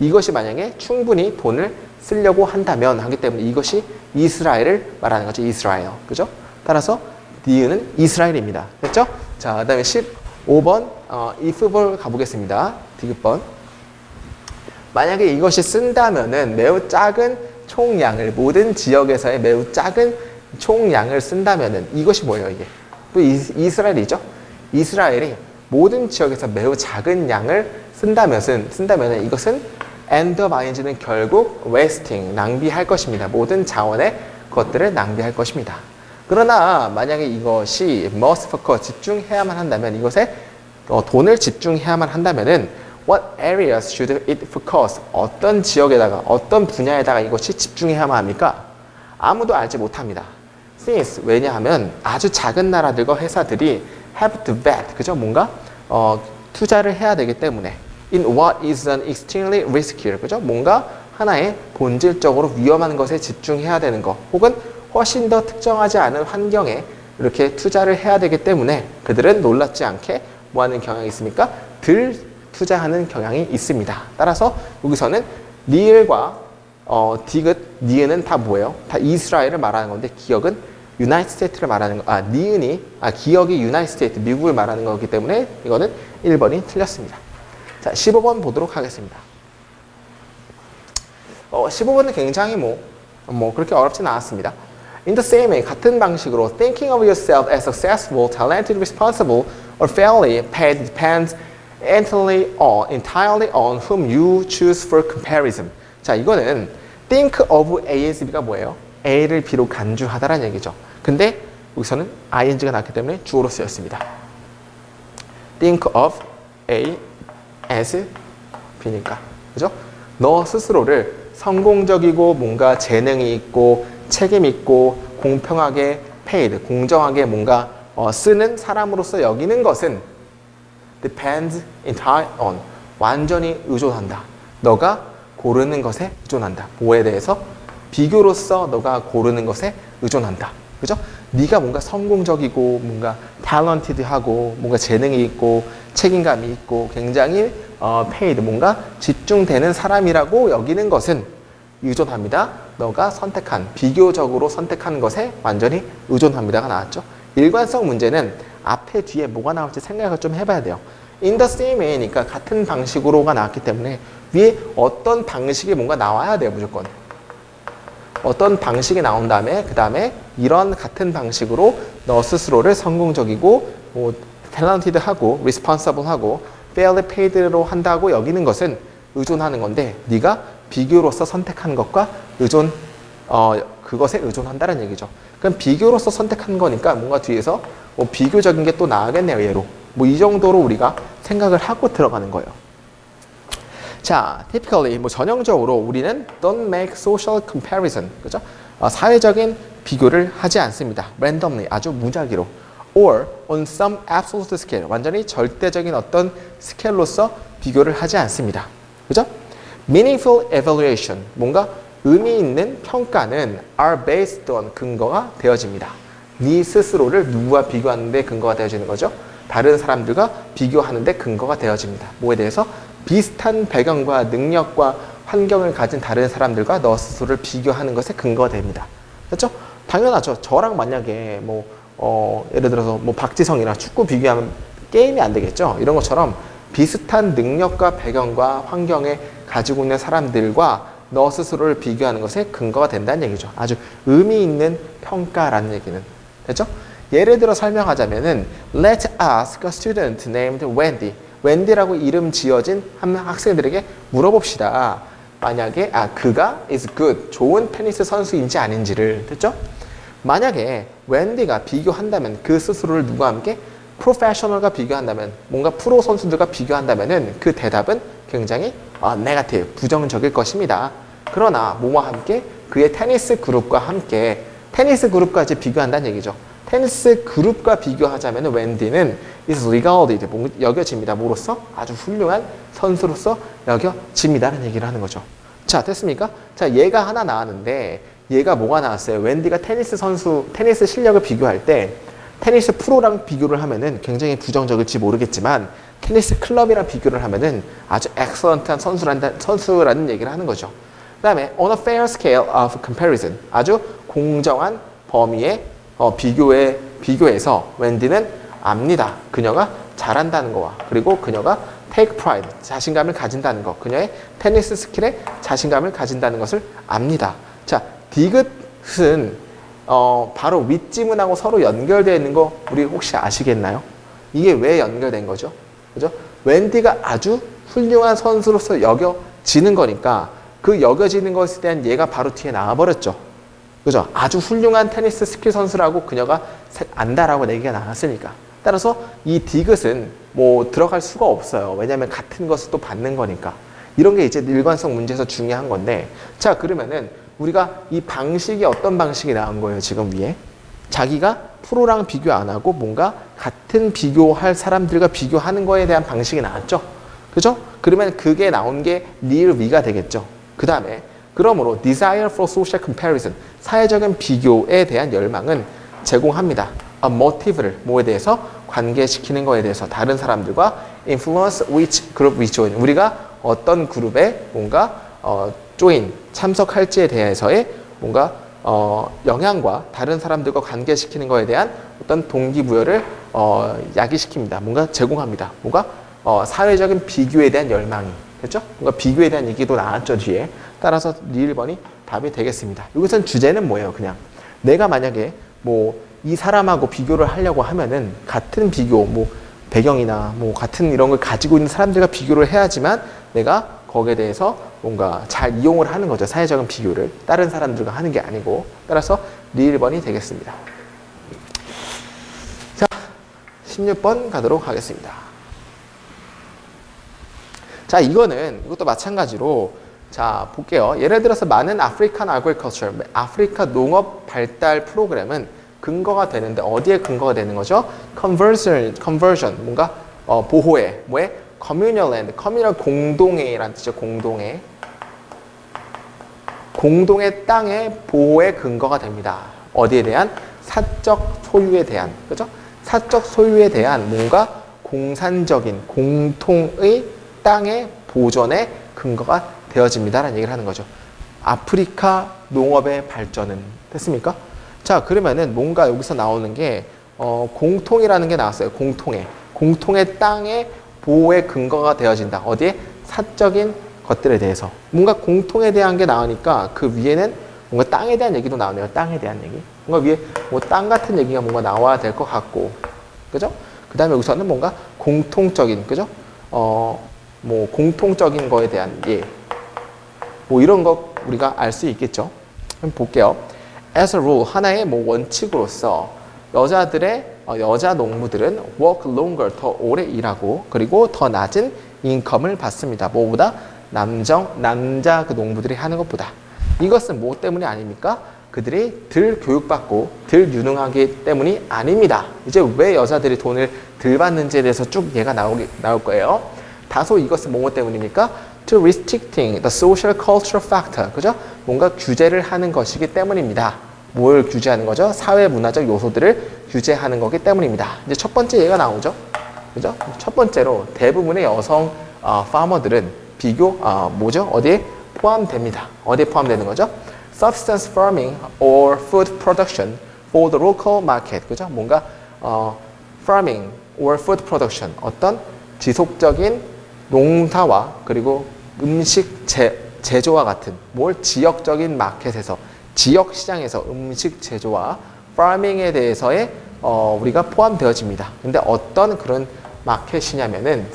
이것이 만약에 충분히 돈을 쓰려고 한다면 하기 때문에 이것이 이스라엘을 말하는 거죠. 이스라엘. 그죠? 따라서 니은은 이스라엘입니다. 됐죠? 자, 그 다음에 15번 if볼 가보겠습니다. 디귿번. 만약에 이것이 쓴다면은 매우 작은 총량을 모든 지역에서의 매우 작은 총량을 쓴다면은 이것이 뭐예요? 이게 또 이스라엘이죠. 이스라엘이 모든 지역에서 매우 작은 양을 쓴다면은 이것은 end of ing는 결국 wasting, 낭비할 것입니다. 모든 자원의 것들을 낭비할 것입니다. 그러나 만약에 이것이 must focus, 집중해야만 한다면 이것에 돈을 집중해야만 한다면은 what areas should it focus? 어떤 지역에다가 어떤 분야에다가 이것이 집중해야만 합니까? 아무도 알지 못합니다. Since, 왜냐하면 아주 작은 나라들과 회사들이 have to bet, 그죠? 뭔가 투자를 해야 되기 때문에 in what is an extremely risky, 그죠? 뭔가 하나의 본질적으로 위험한 것에 집중해야 되는 것, 혹은 훨씬 더 특정하지 않은 환경에 이렇게 투자를 해야 되기 때문에 그들은 놀랍지 않게 뭐 하는 경향이 있습니까? 덜 투자하는 경향이 있습니다. 따라서 여기서는 리을과 디귿, 니은은 다 뭐예요? 다 이스라엘을 말하는 건데 기억은 유나이티드 스테이트를 말하는 거, 기억이 유나이티드 스테이트, 미국을 말하는 거기 때문에 이거는 1번이 틀렸습니다. 자, 15번 보도록 하겠습니다. 15번은 굉장히 그렇게 어렵진 않았습니다. In the same way, 같은 방식으로 thinking of yourself as successful, talented, responsible, or fairly paid depends entirely on whom you choose for comparison. 자, 이거는 think of A as B가 뭐예요? A를 B로 간주하다라는 얘기죠. 근데 여기서는 ing가 나왔기 때문에 주어로 쓰였습니다. think of A as B니까. 그죠? 너 스스로를 성공적이고 뭔가 재능이 있고 책임 있고 공평하게 paid, 공정하게 뭔가 쓰는 사람으로서 여기는 것은 depends entirely on, 완전히 의존한다. 너가 고르는 것에 의존한다. 뭐에 대해서? 비교로서 너가 고르는 것에 의존한다. 그죠? 네가 뭔가 성공적이고 뭔가 탤런티드하고 뭔가 재능이 있고 책임감이 있고 굉장히 paid, 뭔가 집중되는 사람이라고 여기는 것은 의존합니다. 너가 선택한, 비교적으로 선택한 것에 완전히 의존합니다가 나왔죠. 일관성 문제는 앞에 뒤에 뭐가 나올지 생각을 좀 해봐야 돼요. In the same way니까 같은 방식으로가 나왔기 때문에 위에 어떤 방식이 뭔가 나와야 돼요. 무조건. 어떤 방식이 나온 다음에 그 다음에 이런 같은 방식으로 너 스스로를 성공적이고 탤런티드하고 responsible하고 fairly paid로 한다고 여기는 것은 의존하는 건데 네가 비교로서 선택한 것과 그것에 의존한다는 얘기죠. 그럼 비교로서 선택한 거니까 뭔가 뒤에서 비교적인 게 또 나가겠네요. 얘로. 이 정도로 우리가 생각을 하고 들어가는 거예요. 자, typically 전형적으로 우리는 don't make social comparison, 그죠? 사회적인 비교를 하지 않습니다. randomly, 아주 무작위로. or on some absolute scale, 완전히 절대적인 어떤 스케일로서 비교를 하지 않습니다. 그죠? Meaningful evaluation, 뭔가 의미 있는 평가는 are based on, 근거가 되어집니다. 네 스스로를 누구와 비교하는데 근거가 되어지는 거죠? 다른 사람들과 비교하는데 근거가 되어집니다. 뭐에 대해서? 비슷한 배경과 능력과 환경을 가진 다른 사람들과 너 스스로를 비교하는 것에 근거가 됩니다. 그렇죠? 당연하죠. 저랑 만약에 예를 들어서 박지성이랑 축구 비교하면 게임이 안 되겠죠. 이런 것처럼 비슷한 능력과 배경과 환경에 가지고 있는 사람들과 너 스스로를 비교하는 것에 근거가 된다는 얘기죠. 아주 의미 있는 평가라는 얘기는. 됐죠? 예를 들어 설명하자면은 Let's ask a student named Wendy. 웬디라고 이름 지어진 한 학생들에게 물어봅시다. 만약에 그가 is good, 좋은 테니스 선수인지 아닌지를. 됐죠? 만약에 웬디가 비교한다면 그 스스로를 누구와 함께 프로페셔널과 비교한다면, 뭔가 프로 선수들과 비교한다면은 그 대답은 굉장히 네거티브, 부정적일 것입니다. 그러나 뭐와 함께? 그의 테니스 그룹과 함께, 테니스 그룹까지 비교한다는 얘기죠. 테니스 그룹과 비교하자면 웬디는 is regarded, 여겨집니다. 뭐로서? 아주 훌륭한 선수로서 여겨집니다라는 얘기를 하는 거죠. 자, 됐습니까? 자, 얘가 하나 나왔는데 얘가 뭐가 나왔어요? 웬디가 테니스 실력을 비교할 때 테니스 프로랑 비교를 하면은 굉장히 부정적일지 모르겠지만 테니스 클럽이랑 비교를 하면은 아주 엑설런트한 선수라는 얘기를 하는 거죠. 그 다음에 on a fair scale of comparison, 아주 공정한 범위의 비교에서 웬디는 압니다. 그녀가 잘한다는 거와, 그리고 그녀가 take pride, 자신감을 가진다는 것, 그녀의 테니스 스킬에 자신감을 가진다는 것을 압니다. 자, 디귿은 바로 윗지문하고 서로 연결되어 있는 거 우리 혹시 아시겠나요? 이게 왜 연결된 거죠? 그죠? 웬디가 아주 훌륭한 선수로서 여겨지는 거니까 그 여겨지는 것에 대한 얘가 바로 뒤에 나와버렸죠. 그죠? 아주 훌륭한 테니스 스킬 선수라고 그녀가 안다라고 얘기가 나왔으니까. 따라서 이 디귿은 들어갈 수가 없어요. 왜냐하면 같은 것을 또 받는 거니까. 이런 게 이제 일관성 문제에서 중요한 건데, 자, 그러면은 우리가 이 방식이 어떤 방식이 나온 거예요, 지금 위에? 자기가 프로랑 비교 안 하고 뭔가 같은 비교할 사람들과 비교하는 거에 대한 방식이 나왔죠. 그죠? 그러면 그게 나온 게 near 위가 되겠죠. 그 다음에 그러므로 desire for social comparison, 사회적인 비교에 대한 열망은 제공합니다. a motive를 뭐에 대해서? 관계시키는 거에 대해서, 다른 사람들과 influence which group we join, 우리가 어떤 그룹에 뭔가 join, 참석할지에 대해서의 뭔가 영향과 다른 사람들과 관계시키는 거에 대한 어떤 동기부여를 야기시킵니다. 뭔가 제공합니다. 뭔가 사회적인 비교에 대한 열망이. 됐죠? 뭔가 비교에 대한 얘기도 나왔죠, 뒤에. 따라서 리 1번이 답이 되겠습니다. 여기선 주제는 뭐예요? 그냥 내가 만약에 이 사람하고 비교를 하려고 하면은 같은 비교, 배경이나 같은 이런 걸 가지고 있는 사람들과 비교를 해야지만 내가 거기에 대해서 뭔가 잘 이용을 하는 거죠. 사회적인 비교를 다른 사람들과 하는 게 아니고. 따라서 리 1번이 되겠습니다. 자, 16번 가도록 하겠습니다. 자, 이것도 마찬가지로, 자, 볼게요. 예를 들어서 많은 아프리칸 아그리컬처, 아프리카 농업 발달 프로그램은 근거가 되는데 어디에 근거가 되는 거죠? conversion, 뭔가 보호해, 뭐에? communal land, communal 공동해라는 뜻이죠. 공동의 땅의 보호에 근거가 됩니다. 어디에 대한? 사적 소유에 대한, 그죠? 사적 소유에 대한 뭔가 공산적인 공통의 땅의 보존에 근거가 되어집니다라는 얘기를 하는 거죠. 아프리카 농업의 발전은 됐습니까? 자, 그러면은 뭔가 여기서 나오는 게 공통이라는 게 나왔어요. 공통의 땅의 보호에 근거가 되어진다. 어디에? 사적인 것들에 대해서. 뭔가 공통에 대한 게 나오니까 그 위에는 뭔가 땅에 대한 얘기도 나오네요. 땅에 대한 얘기. 뭔가 위에 땅 같은 얘기가 뭔가 나와야 될 것 같고. 그죠? 그 다음에 여기서는 뭔가 공통적인, 그죠? 공통적인 거에 대한 예. 이런 거 우리가 알 수 있겠죠. 한번 볼게요. As a rule, 하나의 원칙으로서 여자 농부들은 work longer, 더 오래 일하고, 그리고 더 낮은 인컴을 받습니다. 뭐보다? 남자 그 농부들이 하는 것보다. 이것은 뭐 때문이 아닙니까? 그들이 덜 교육받고 덜 유능하기 때문이 아닙니다. 이제 왜 여자들이 돈을 덜 받는지에 대해서 쭉 얘가 나올 거예요. 다소 이것은 뭐뭐 때문입니까? To restricting the social cultural factor. 그죠? 뭔가 규제를 하는 것이기 때문입니다. 뭘 규제하는 거죠? 사회 문화적 요소들을 규제하는 거기 때문입니다. 이제 첫 번째 예가 나오죠. 그죠? 첫 번째로 대부분의 여성 파머들은 뭐죠? 어디에 포함됩니다. 어디에 포함되는 거죠? Subsistence farming or food production for the local market. 그죠? 뭔가 farming or food production. 어떤 지속적인 농사와 그리고 음식 제조와 같은 뭘 지역적인 마켓에서 지역 시장에서 음식 제조와 farming에 대해서의 우리가 포함되어집니다. 근데 어떤 그런 마켓이냐면은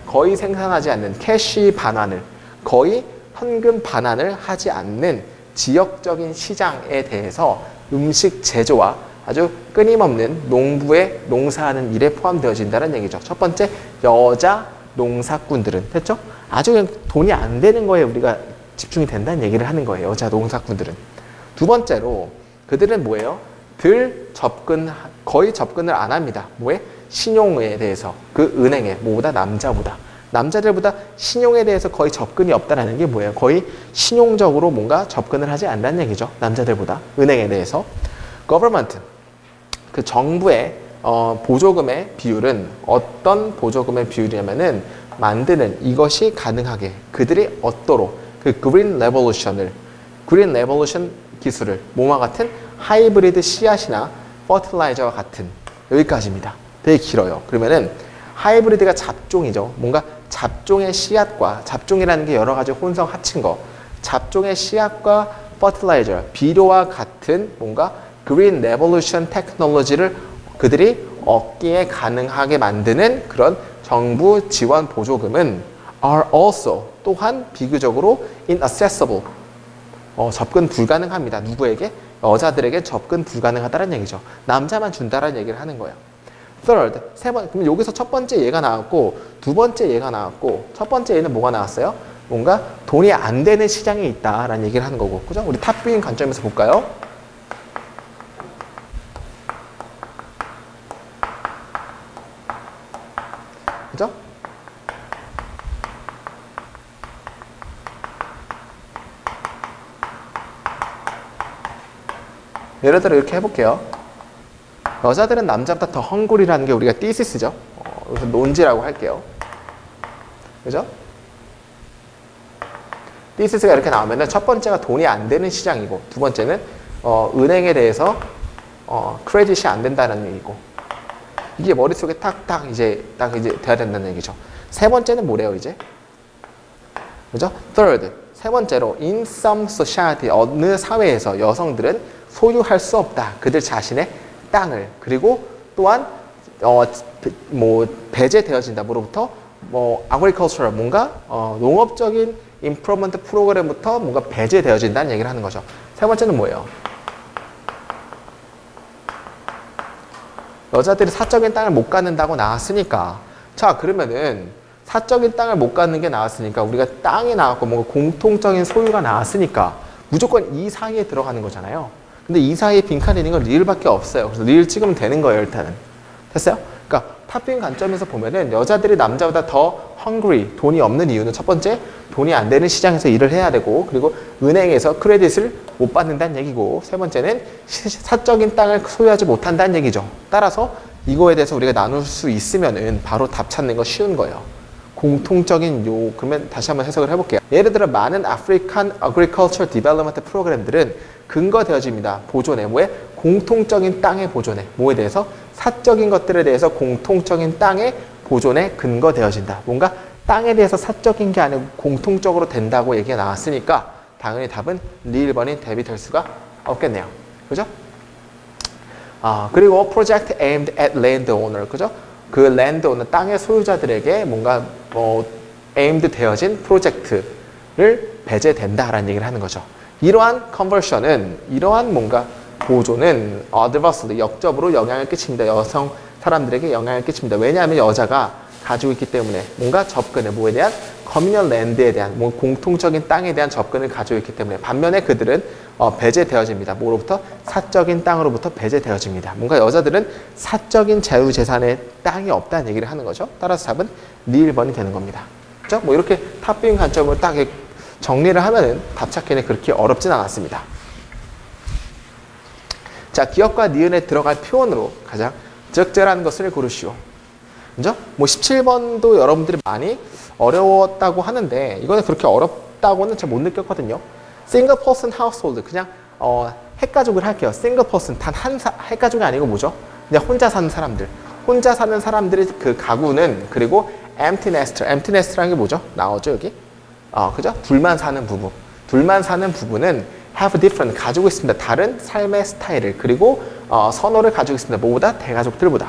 거의 생산하지 않는 캐시 반환을 거의 현금 반환을 하지 않는 지역적인 시장에 대해서 음식 제조와 아주 끊임없는 농부의 농사하는 일에 포함되어진다는 얘기죠. 첫 번째, 여자 농사꾼들은 됐죠? 아주 그냥 돈이 안 되는 거에 우리가 집중이 된다는 얘기를 하는 거예요. 여자 농사꾼들은. 두 번째로 그들은 뭐예요? 거의 접근을 안 합니다. 뭐에? 신용에 대해서. 그 은행에 뭐보다 남자들보다 신용에 대해서 거의 접근이 없다는 게 뭐예요? 거의 신용적으로 뭔가 접근을 하지 않는다는 얘기죠. 남자들보다 은행에 대해서. Government, 그 정부의 보조금의 비율은 어떤 보조금의 비율이냐면은 만드는 이것이 가능하게 그들이 얻도록 그 그린 레볼루션 기술을 뭐와 같은 하이브리드 씨앗이나 퍼틸라이저와 같은 여기까지입니다. 되게 길어요. 그러면은 하이브리드가 잡종이죠. 뭔가 잡종의 씨앗과 잡종이라는 게 여러 가지 혼성 합친 거. 잡종의 씨앗과 퍼틸라이저, 비료와 같은 뭔가 그린 레볼루션 테크놀로지를 그들이 얻기에 가능하게 만드는 그런 정부 지원 보조금은 are also 또한 비교적으로 inaccessible 접근 불가능합니다. 누구에게? 여자들에게 접근 불가능하다는 얘기죠. 남자만 준다라는 얘기를 하는 거예요. Third, 그럼 여기서 첫 번째 예가 나왔고 두 번째 예가 나왔고 첫 번째 예는 뭐가 나왔어요? 뭔가 돈이 안 되는 시장에 있다라는 얘기를 하는 거고, 그죠? 우리 탑뷰인 관점에서 볼까요? 그죠? 예를 들어 이렇게 해볼게요. 여자들은 남자보다 더 헝그리라는 게 우리가 thesis죠. 여기서 논지라고 할게요. 그죠? thesis가 이렇게 나오면은 첫 번째가 돈이 안 되는 시장이고 두 번째는 은행에 대해서 크레딧이 안 된다는 얘기고 이게 머릿속에 딱 이제 돼야 된다는 얘기죠. 세 번째는 뭐래요, 이제? 그죠? Third, 세 번째로 in some society, 어느 사회에서 여성들은 소유할 수 없다. 그들 자신의 땅을. 그리고 또한 배제되어진다. 뭐로부터? agricultural, 뭔가 농업적인 improvement 프로그램부터 뭔가 배제되어진다는 얘기를 하는 거죠. 세 번째는 뭐예요? 여자들이 사적인 땅을 못 갖는다고 나왔으니까, 자, 그러면은 사적인 땅을 못 갖는 게 나왔으니까 우리가 땅이 나왔고 뭔가 공통적인 소유가 나왔으니까 무조건 이 사이에 들어가는 거잖아요. 근데 이 사이에 빈칸이 있는 건 리을밖에 없어요. 그래서 리을 찍으면 되는 거예요, 일단은. 됐어요? 그러니까 탑뷰인 관점에서 보면은 여자들이 남자보다 더 hungry, 돈이 없는 이유는 첫 번째, 돈이 안 되는 시장에서 일을 해야 되고, 그리고 은행에서 크레딧을 못 받는다는 얘기고, 세 번째는 사적인 땅을 소유하지 못한다는 얘기죠. 따라서 이거에 대해서 우리가 나눌 수 있으면은 바로 답 찾는 거 쉬운 거예요. 공통적인 그러면 다시 한번 해석을 해볼게요. 예를 들어 많은 아프리칸 Agricultural Development 프로그램들은 근거되어집니다. 보존에 뭐에? 공통적인 땅의 보존에. 뭐에 대해서? 사적인 것들에 대해서 공통적인 땅의 보존에 근거되어진다. 뭔가 땅에 대해서 사적인 게 아니고 공통적으로 된다고 얘기가 나왔으니까 당연히 답은 리 1번이 답이 될 수가 없겠네요. 그죠? 그리고 project aimed at landowner. 그죠? 그 landowner, 땅의 소유자들에게 뭔가 aimed 되어진 프로젝트를 배제된다라는 얘기를 하는 거죠. 이러한 컨버션은, 이러한 뭔가 보존은 adversely, 역접으로 영향을 끼칩니다. 여성 사람들에게 영향을 끼칩니다. 왜냐하면 여자가 가지고 있기 때문에 뭔가 접근에 뭐에 대한 커뮤니얼 랜드에 대한 뭐 공통적인 땅에 대한 접근을 가지고 있기 때문에 반면에 그들은 배제되어집니다. 뭐로부터? 사적인 땅으로부터 배제되어집니다. 뭔가 여자들은 사적인 자유재산에 땅이 없다는 얘기를 하는 거죠. 따라서 답은 리 1번이 되는 겁니다. 그렇죠? 뭐 이렇게 탑뷰잉 관점으로 딱 정리를 하면은 답 찾기는 그렇게 어렵진 않았습니다. 자, 기역과 니은에 들어갈 표현으로 가장 적절한 것을 고르시오. 그죠? 뭐 17번도 여러분들이 많이 어려웠다고 하는데 이거는 그렇게 어렵다고는 잘 못 느꼈거든요. Single person household 그냥 핵가족을 할게요. Single person 단 한 핵가족이 아니고 뭐죠? 그냥 혼자 사는 사람들. 혼자 사는 사람들의 그 가구는 그리고 empty nester. empty nester라는 게 뭐죠? 나오죠 여기? 그죠? 둘만 사는 부부. 둘만 사는 부부는 have different 가지고 있습니다. 다른 삶의 스타일을 그리고 선호를 가지고 있습니다. 뭐보다? 대가족들보다.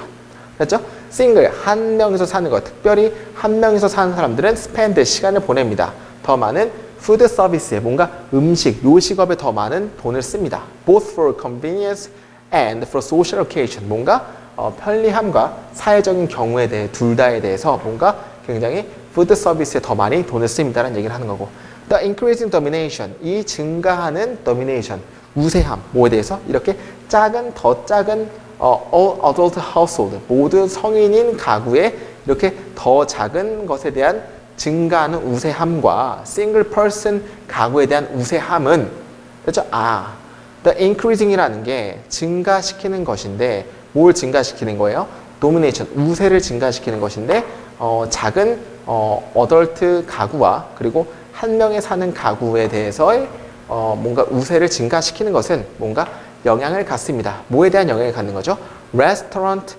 그렇죠? 싱글 한 명이서 사는 것, 특별히 한 명이서 사는 사람들은 spend 시간을 보냅니다. 더 많은 푸드 서비스에 뭔가 음식, 요식업에 더 많은 돈을 씁니다. Both for convenience and for social occasion. 뭔가 편리함과 사회적인 경우에 대해 둘 다에 대해서 뭔가 굉장히 푸드 서비스에 더 많이 돈을 씁니다라는 얘기를 하는 거고. The increasing domination, 이 증가하는 domination, 우세함, 뭐에 대해서 이렇게 작은, 더 작은 all adult household, 모든 성인인 가구에 이렇게 더 작은 것에 대한 증가하는 우세함과 single person 가구에 대한 우세함은 그렇죠? the increasing이라는 게 증가시키는 것인데 뭘 증가시키는 거예요? domination, 우세를 증가시키는 것인데 작은 어덜트 가구와 그리고 한 명에 사는 가구에 대해서의 뭔가 우세를 증가시키는 것은 뭔가 영향을 갖습니다. 뭐에 대한 영향을 갖는 거죠? Restaurant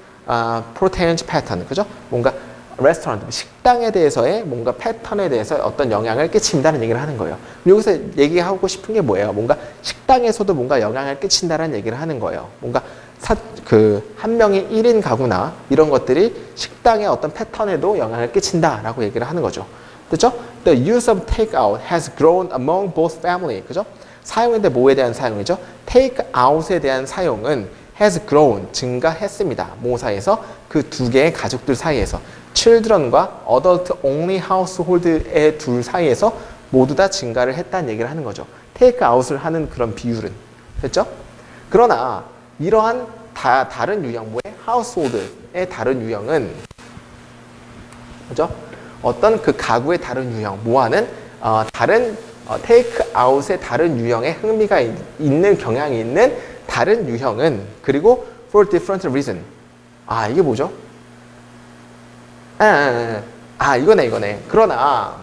protein pattern, 그죠? 뭔가 레스토랑, 식당에 대해서의 뭔가 패턴에 대해서 어떤 영향을 끼친다는 얘기를 하는 거예요. 여기서 얘기하고 싶은 게 뭐예요? 뭔가 식당에서도 뭔가 영향을 끼친다는 얘기를 하는 거예요. 뭔가 한 명이 1인 가구나 이런 것들이 식당의 어떤 패턴에도 영향을 끼친다라고 얘기를 하는 거죠. 그렇죠? The use of takeout has grown among both family. 그죠? 사용인데 뭐에 대한 사용이죠? takeout에 대한 사용은 has grown, 증가했습니다. 모 사이에서 그 두 개의 가족들 사이에서 children과 adult only household의 둘 사이에서 모두 다 증가를 했다는 얘기를 하는 거죠. takeout을 하는 그런 비율은. 됐죠? 그러나 이러한 다른 유형의 household의 다른 유형은 그죠? 어떤 그 가구의 다른 유형, 뭐하는 다른 테이크아웃의 다른 유형에 흥미가 있는 경향이 있는 다른 유형은 그리고 for different reason. 이게 뭐죠? 이거네. 그러나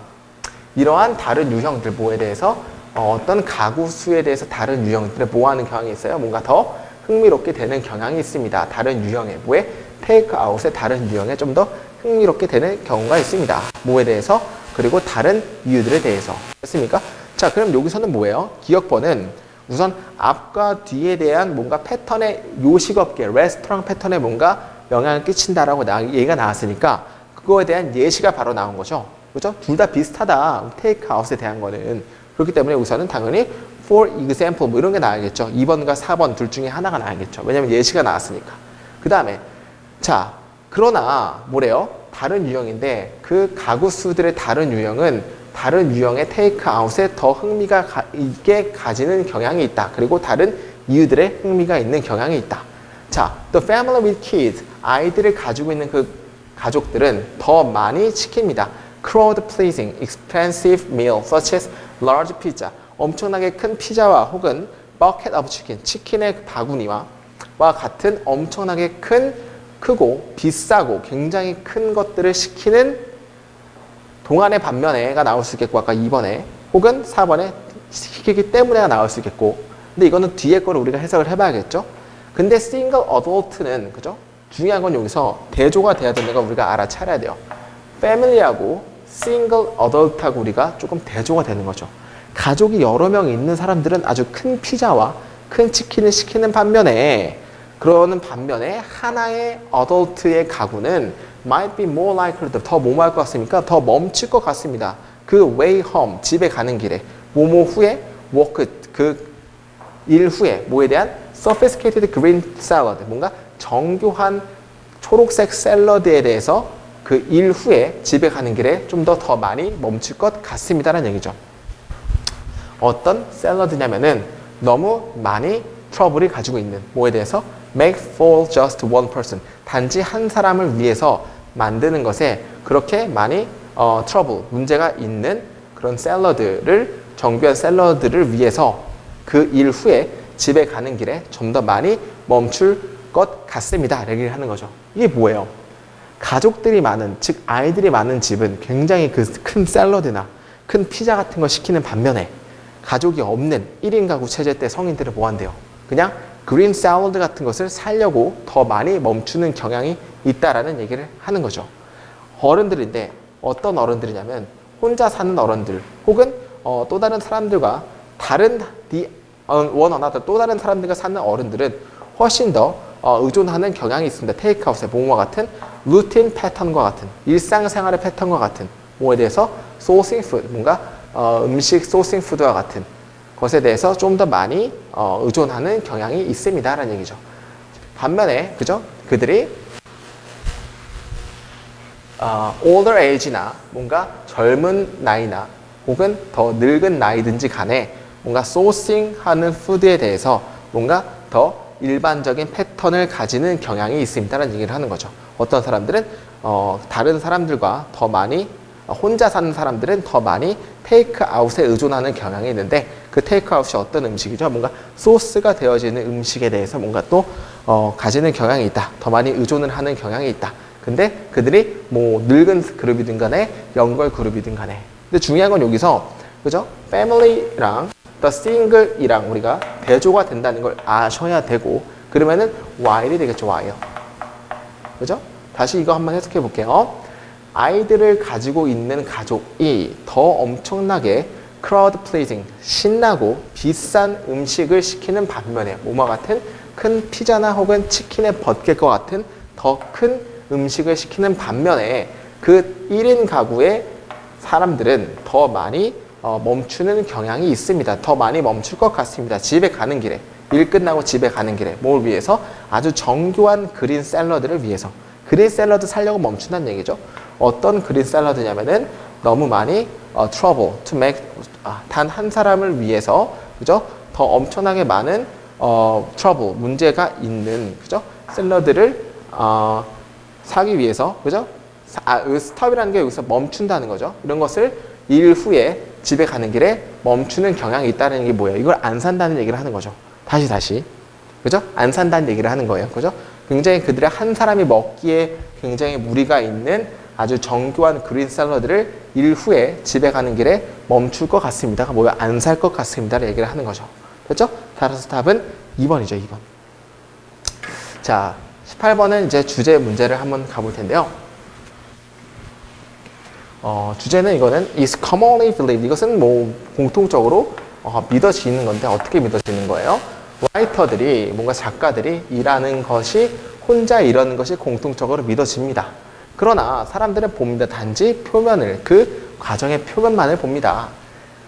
이러한 다른 유형들 뭐에 대해서 어떤 가구 수에 대해서 다른 유형들에 뭐하는 경향이 있어요? 뭔가 더 흥미롭게 되는 경향이 있습니다. 다른 유형에 뭐에 테이크아웃의 다른 유형에 좀 더 흥미롭게 되는 경우가 있습니다. 뭐에 대해서 그리고 다른 이유들에 대해서. 됐습니까? 자, 그럼 여기서는 뭐예요? 기억번은 우선 앞과 뒤에 대한 뭔가 패턴의 요식업계, 레스토랑 패턴에 뭔가 영향을 끼친다라고 얘기가 나왔으니까 그거에 대한 예시가 바로 나온 거죠. 그렇죠? 둘 다 비슷하다. 테이크아웃에 대한 거는. 그렇기 때문에 여기서는 당연히 for example 뭐 이런 게 나와야겠죠. 2번과 4번 둘 중에 하나가 나와야겠죠. 왜냐면 예시가 나왔으니까. 그 다음에 자, 그러나 뭐래요? 다른 유형인데 그 가구 수들의 다른 유형은 다른 유형의 테이크아웃에 더 흥미가 있게 가지는 경향이 있다. 그리고 다른 이유들의 흥미가 있는 경향이 있다. 자, the family with kids, 아이들을 가지고 있는 그 가족들은 더 많이 시킵니다. crowd pleasing, expensive meal such as large pizza, 엄청나게 큰 피자와 혹은 bucket of chicken, 치킨의 바구니와 같은 엄청나게 크고 비싸고 굉장히 큰 것들을 시키는 동안의 반면에가 나올 수 있겠고 아까 2번에 혹은 4번에 시키기 때문에가 나올 수 있겠고 근데 이거는 뒤에 거를 우리가 해석을 해봐야겠죠. 근데 single adult는 그죠? 중요한 건 여기서 대조가 돼야 되는 거 우리가 알아차려야 돼요. family하고 single adult하고 우리가 조금 대조가 되는 거죠. 가족이 여러 명 있는 사람들은 아주 큰 피자와 큰 치킨을 시키는 반면에 그러는 반면에 하나의 어덜트의 가구는 might be more likely 더 뭐뭐 할 것 같습니까? 더 멈출 것 같습니다. 그 way home, 집에 가는 길에 뭐뭐 후에 work, 그 일 후에 뭐에 대한 sophisticated green salad, 뭔가 정교한 초록색 샐러드에 대해서 그 일 후에 집에 가는 길에 좀 더 많이 멈출 것 같습니다라는 얘기죠. 어떤 샐러드냐면은 너무 많이 트러블이 가지고 있는 뭐에 대해서 make for just one person 단지 한 사람을 위해서 만드는 것에 그렇게 많이 트러블 문제가 있는 그런 샐러드를 정교한 샐러드를 위해서 그 일 후에 집에 가는 길에 좀 더 많이 멈출 것 같습니다. 얘기를 하는 거죠. 이게 뭐예요? 가족들이 많은, 즉 아이들이 많은 집은 굉장히 그 큰 샐러드나 큰 피자 같은 걸 시키는 반면에 가족이 없는 1인 가구 체제 때 성인들은 뭐 한대요? 그냥 그린 샐러드 같은 것을 사려고 더 많이 멈추는 경향이 있다라는 얘기를 하는 거죠. 어른들인데 어떤 어른들이냐면 혼자 사는 어른들 혹은 또 다른 사람들과 다른 원 another 또 다른 사람들과 사는 어른들은 훨씬 더 의존하는 경향이 있습니다. 테이크아웃의 뭐와 같은 루틴 패턴과 같은 일상생활의 패턴과 같은 뭐에 대해서 소싱 푸드 뭔가 음식 소싱 푸드와 같은 것에 대해서 좀 더 많이 의존하는 경향이 있습니다라는 얘기죠. 반면에 그죠? 그들이 older age나 뭔가 젊은 나이나 혹은 더 늙은 나이든지 간에 뭔가 소싱하는 푸드에 대해서 뭔가 더 일반적인 패턴을 가지는 경향이 있습니다라는 얘기를 하는 거죠. 어떤 사람들은 다른 사람들과 더 많이 혼자 사는 사람들은 더 많이 테이크아웃에 의존하는 경향이 있는데 그 테이크아웃이 어떤 음식이죠? 뭔가 소스가 되어지는 음식에 대해서 뭔가 또 가지는 경향이 있다. 더 많이 의존을 하는 경향이 있다. 근데 그들이 뭐 늙은 그룹이든 간에 영걸 그룹이든 간에 근데 중요한 건 여기서 그죠? family랑 the single이랑 우리가 대조가 된다는 걸 아셔야 되고 그러면은 while이 되겠죠. while. 그죠? 다시 이거 한번 해석해 볼게요. 아이들을 가지고 있는 가족이 더 엄청나게 crowd pleasing, 신나고 비싼 음식을 시키는 반면에 뭐와 같은 큰 피자나 혹은 치킨의 버켓과 같은 더 큰 음식을 시키는 반면에 그 1인 가구의 사람들은 더 많이 멈추는 경향이 있습니다. 더 많이 멈출 것 같습니다. 집에 가는 길에, 일 끝나고 집에 가는 길에 뭘 위해서? 아주 정교한 그린 샐러드를 위해서. 그린 샐러드 살려고 멈춘다는 얘기죠. 어떤 그린 샐러드냐면은 너무 많이 trouble to make 단 한 사람을 위해서 그죠? 더 엄청나게 많은 trouble 문제가 있는 그죠? 샐러드를 사기 위해서 그죠? 스톱이라는 게 여기서 멈춘다는 거죠. 이런 것을 일 후에 집에 가는 길에 멈추는 경향이 있다는 게 뭐예요? 이걸 안 산다는 얘기를 하는 거죠. 다시. 그죠? 안 산다는 얘기를 하는 거예요. 그죠? 굉장히 그들의 한 사람이 먹기에 굉장히 무리가 있는 아주 정교한 그린 샐러드를 일 후에 집에 가는 길에 멈출 것 같습니다. 뭐야? 안 살 것 같습니다를 얘기를 하는 거죠. 됐죠? 따라서 답은 2번이죠. 2번. 자, 18번은 이제 주제 문제를 한번 가볼 텐데요. 주제는 이거는 is commonly believed. 이것은 뭐 공통적으로 믿어지는 건데 어떻게 믿어지는 거예요? 라이터들이 뭔가 작가들이 일하는 것이 혼자 일하는 것이 공통적으로 믿어집니다. 그러나 사람들은 봅니다. 단지 표면을 그 과정의 표면만을 봅니다.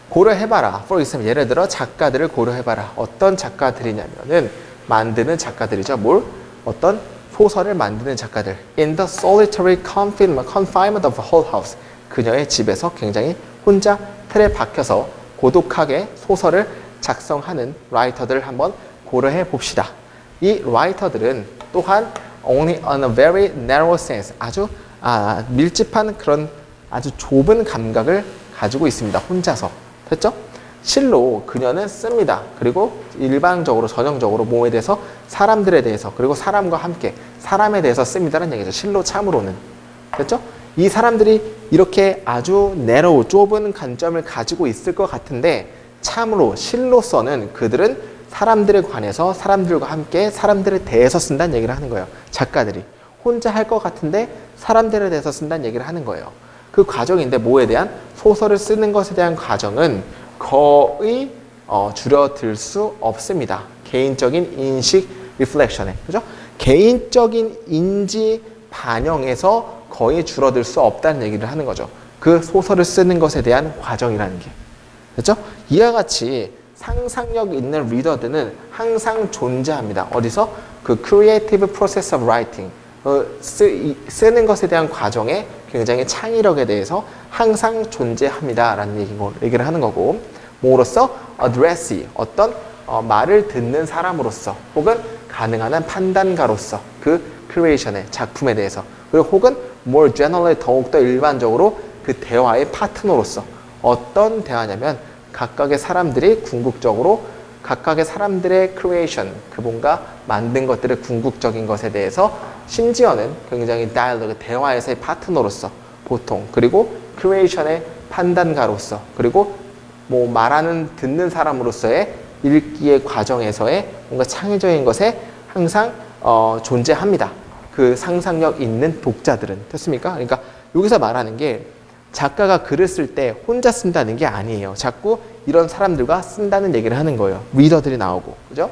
고려해봐라. For example, 예를 들어 작가들을 고려해봐라. 어떤 작가들이냐면은 만드는 작가들이죠. 어떤 소설을 만드는 작가들. In the solitary confinement of a whole house. 그녀의 집에서 굉장히 혼자 틀에 박혀서 고독하게 소설을 작성하는 라이터들을 한번 고려해 봅시다. 이 라이터들은 또한 only on a very narrow sense, 아주 밀집한 그런 아주 좁은 감각을 가지고 있습니다. 혼자서. 됐죠? 실로 그녀는 씁니다. 그리고 일반적으로 전형적으로 뭐에 대해서 사람들에 대해서 그리고 사람과 함께 사람에 대해서 씁니다라는 얘기죠. 실로 참으로는. 됐죠? 이 사람들이 이렇게 아주 narrow, 좁은 관점을 가지고 있을 것 같은데 참으로 실로서는 그들은 사람들에 관해서 사람들과 함께 사람들에 대해서 쓴다는 얘기를 하는 거예요. 작가들이. 혼자 할 것 같은데 사람들에 대해서 쓴다는 얘기를 하는 거예요. 그 과정인데 뭐에 대한 소설을 쓰는 것에 대한 과정은 거의 줄여들 수 없습니다. 개인적인 인식 리플렉션에. 그죠? 개인적인 인지 반영에서 거의 줄어들 수 없다는 얘기를 하는 거죠. 그 소설을 쓰는 것에 대한 과정이라는 게. 됐죠? 이와 같이 상상력 있는 리더들은 항상 존재합니다. 어디서? 그 creative process of writing. 쓰는 것에 대한 과정에 굉장히 창의력에 대해서 항상 존재합니다라는 얘기를 하는 거고, 뭐로써 addressee, 어떤 말을 듣는 사람으로서, 혹은 가능한 한 판단가로서 그 creation의 작품에 대해서, 그리고 혹은 more generally 더욱더 일반적으로 그 대화의 파트너로서. 어떤 대화냐면 각각의 사람들이 궁극적으로 각각의 사람들의 creation, 그 뭔가 만든 것들의 궁극적인 것에 대해서 심지어는 굉장히 dialogue, 대화에서의 파트너로서 보통, 그리고 creation의 판단가로서, 그리고 뭐 말하는 듣는 사람으로서의 읽기의 과정에서의 뭔가 창의적인 것에 항상 존재합니다. 그 상상력 있는 독자들은. 됐습니까? 그러니까 여기서 말하는 게 작가가 글을 쓸 때 혼자 쓴다는 게 아니에요. 자꾸 이런 사람들과 쓴다는 얘기를 하는 거예요. 리더들이 나오고. 그죠?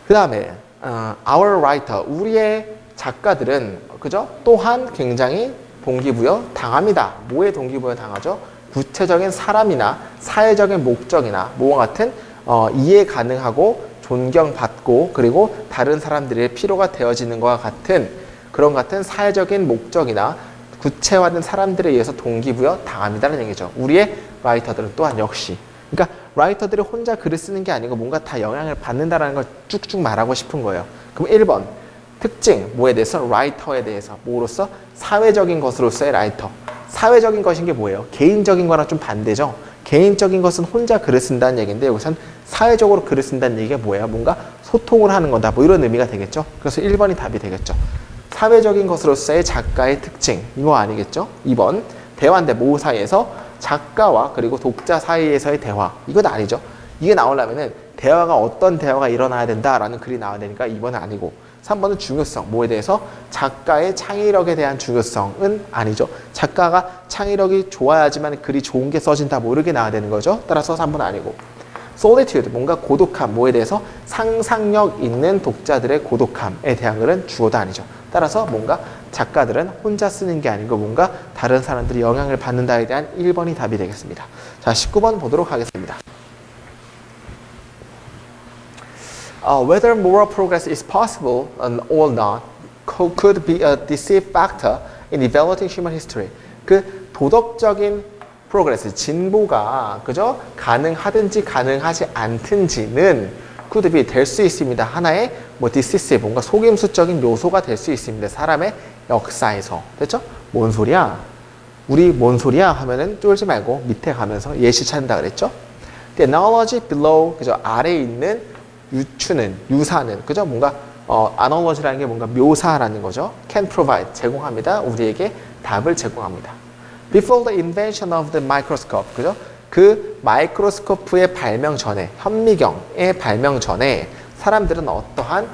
그 다음에 our writer, 우리의 작가들은, 그죠? 또한 굉장히 동기부여 당합니다. 뭐에 동기부여 당하죠? 구체적인 사람이나 사회적인 목적이나 뭐와 같은 이해 가능하고 존경받고, 그리고 다른 사람들의 필요가 되어지는 것과 같은 그런 같은 사회적인 목적이나 구체화된 사람들에 의해서 동기부여 당합니다라는 얘기죠. 우리의 라이터들은 또한 역시. 그러니까 라이터들이 혼자 글을 쓰는 게 아니고 뭔가 다 영향을 받는다라는 걸 쭉쭉 말하고 싶은 거예요. 그럼 1번 특징, 뭐에 대해서? 라이터에 대해서. 뭐로서? 사회적인 것으로서의 라이터. 사회적인 것인 게 뭐예요? 개인적인 거랑 좀 반대죠. 개인적인 것은 혼자 글을 쓴다는 얘기인데, 여기서는 사회적으로 글을 쓴다는 얘기가 뭐예요? 뭔가 소통을 하는 거다, 뭐 이런 의미가 되겠죠. 그래서 1번이 답이 되겠죠. 사회적인 것으로서의 작가의 특징, 이거 아니겠죠? 2번 대화인데 모 사이에서 작가와 그리고 독자 사이에서의 대화, 이건 아니죠. 이게 나오려면은 대화가 어떤 대화가 일어나야 된다라는 글이 나와야 되니까 2번은 아니고, 3번은 중요성, 뭐에 대해서? 작가의 창의력에 대한 중요성은 아니죠. 작가가 창의력이 좋아야지만 글이 좋은 게 써진다, 뭐 이렇게 나와야 되는 거죠. 따라서 3번은 아니고. solitude, 뭔가 고독함, 뭐에 대해서? 상상력 있는 독자들의 고독함에 대한 글은 주어도 아니죠. 따라서 뭔가 작가들은 혼자 쓰는 게 아니고 뭔가 다른 사람들이 영향을 받는다에 대한 1번이 답이 되겠습니다. 자, 19번 보도록 하겠습니다. Whether moral progress is possible or not could be a decisive factor in evaluating human history. 그 도덕적인 프로그레스, 진보가, 그죠? 가능하든지 가능하지 않든지는 could be 될 수 있습니다. 하나의 뭐 decisive, 뭔가 속임수적인 요소가 될 수 있습니다. 사람의 역사에서. 됐죠? 뭔 소리야? 우리 뭔 소리야? 하면은 쫄지 말고 밑에 가면서 예시 찾는다 그랬죠? The analogy below, 그죠? 아래에 있는 유추는, 유사는, 그죠? 뭔가 analogy라는 게 뭔가 묘사라는 거죠. Can provide, 제공합니다. 우리에게 답을 제공합니다. Before the invention of the microscope, 그죠? 그 마이크로스코프의 발명 전에, 현미경의 발명 전에 사람들은 어떠한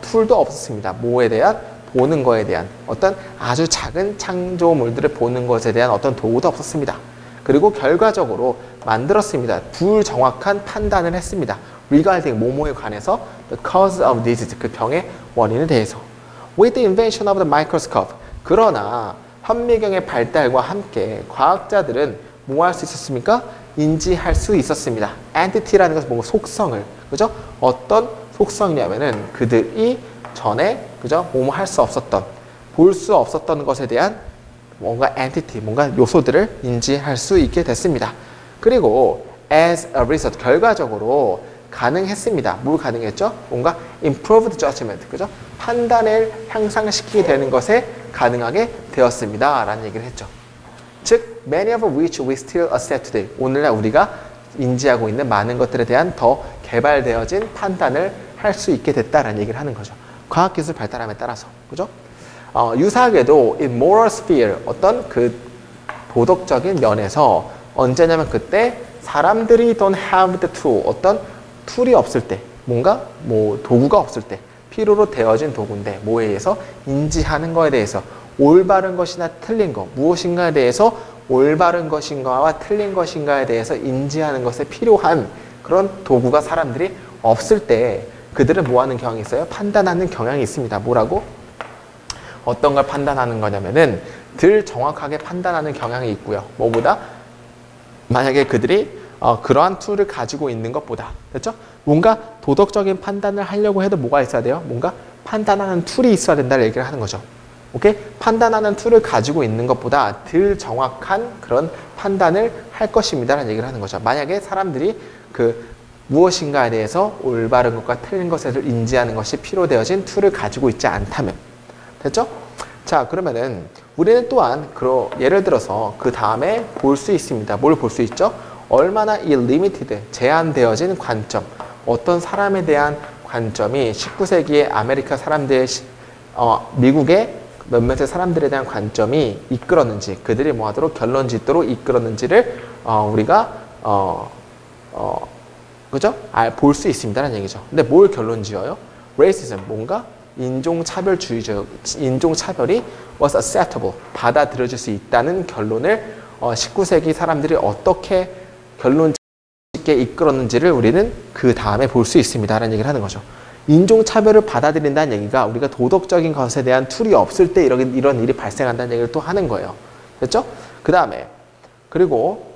툴도 없었습니다. 뭐에 대한? 보는 거에 대한 어떤 아주 작은 창조물들을 보는 것에 대한 어떤 도구도 없었습니다. 그리고 결과적으로 만들었습니다. 불정확한 판단을 했습니다. regarding 뭐뭐에 관해서 the cause of disease, 그 병의 원인에 대해서. With the invention of the microscope, 그러나 현미경의 발달과 함께 과학자들은 뭐 할 수 있었습니까? 인지할 수 있었습니다. entity라는 것은 뭔가 속성을, 그죠? 어떤 속성이냐면은 그들이 전에, 그죠? 뭐뭐 할 수 없었던, 볼 수 없었던 것에 대한 뭔가 entity, 뭔가 요소들을 인지할 수 있게 됐습니다. 그리고 as a result, 결과적으로 가능했습니다. 뭘 가능했죠? 뭔가 improved judgment, 그죠? 판단을 향상시키게 되는 것에 가능하게 되었습니다. 라는 얘기를 했죠. 즉, many of which we still accept today. 오늘날 우리가 인지하고 있는 많은 것들에 대한 더 개발되어진 판단을 할 수 있게 됐다라는 얘기를 하는 거죠. 과학기술 발달함에 따라서. 그죠? 유사하게도 in moral sphere, 어떤 그 도덕적인 면에서 언제냐면 그때 사람들이 don't have the tool, 어떤 툴이 없을 때, 뭔가 뭐 도구가 없을 때 필요로 되어진 도구인데 뭐에 의해서? 인지하는 거에 대해서 올바른 것이나 틀린 것, 무엇인가에 대해서 올바른 것인가와 틀린 것인가에 대해서 인지하는 것에 필요한 그런 도구가 사람들이 없을 때 그들은 뭐 하는 경향이 있어요? 판단하는 경향이 있습니다. 뭐라고? 어떤 걸 판단하는 거냐면은 덜 정확하게 판단하는 경향이 있고요. 뭐보다? 만약에 그들이 그러한 툴을 가지고 있는 것보다, 그렇죠? 뭔가 도덕적인 판단을 하려고 해도 뭐가 있어야 돼요? 뭔가 판단하는 툴이 있어야 된다는 얘기를 하는 거죠. 오케이? 판단하는 툴을 가지고 있는 것보다 덜 정확한 그런 판단을 할 것입니다라는 얘기를 하는 거죠. 만약에 사람들이 그 무엇인가에 대해서 올바른 것과 틀린 것을 인지하는 것이 필요되어진 툴을 가지고 있지 않다면. 됐죠? 자, 그러면은 우리는 또한 예를 들어서 그 다음에 볼 수 있습니다. 뭘 볼 수 있죠? 얼마나 이 리미티드, 제한되어진 관점, 어떤 사람에 대한 관점이 19세기의 아메리카 사람들의 미국의 몇몇의 사람들에 대한 관점이 이끌었는지, 그들이 뭐하도록 결론 짓도록 이끌었는지를 우리가 그죠? 볼 수 있습니다라는 얘기죠. 근데 뭘 결론 지어요? racism, 뭔가 인종차별이 was acceptable, 받아들여질 수 있다는 결론을 19세기 사람들이 어떻게 결론 짓게 이끌었는지를 우리는 그 다음에 볼 수 있습니다라는 얘기를 하는 거죠. 인종차별을 받아들인다는 얘기가 우리가 도덕적인 것에 대한 툴이 없을 때 이런 일이 발생한다는 얘기를 또 하는 거예요. 됐죠? 그 다음에 그리고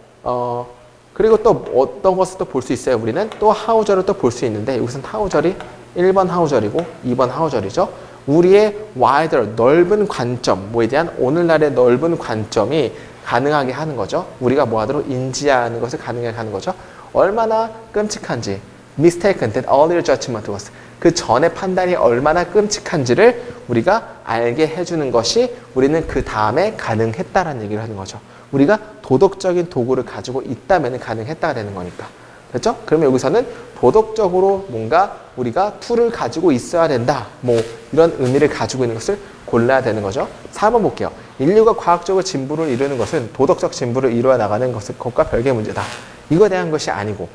또 어떤 것을 또 볼 수 있어요. 우리는 또 하우절을 또 볼 수 있는데 여기서는 하우절이 1번 하우절이고 2번 하우절이죠. 우리의 wider, 넓은 관점, 뭐에 대한 오늘날의 넓은 관점이 가능하게 하는 거죠. 우리가 뭐하도록 인지하는 것을 가능하게 하는 거죠. 얼마나 끔찍한지, mistaken that earlier judgment was, 그 전의 판단이 얼마나 끔찍한지를 우리가 알게 해주는 것이 우리는 그 다음에 가능했다라는 얘기를 하는 거죠. 우리가 도덕적인 도구를 가지고 있다면 가능했다가 되는 거니까. 됐죠? 그러면 여기서는 도덕적으로 뭔가 우리가 툴을 가지고 있어야 된다. 뭐 이런 의미를 가지고 있는 것을 골라야 되는 거죠. 4번 볼게요. 인류가 과학적으로 진보를 이루는 것은 도덕적 진보를 이루어 나가는 것과 별개의 문제다. 이거에 대한 것이 아니고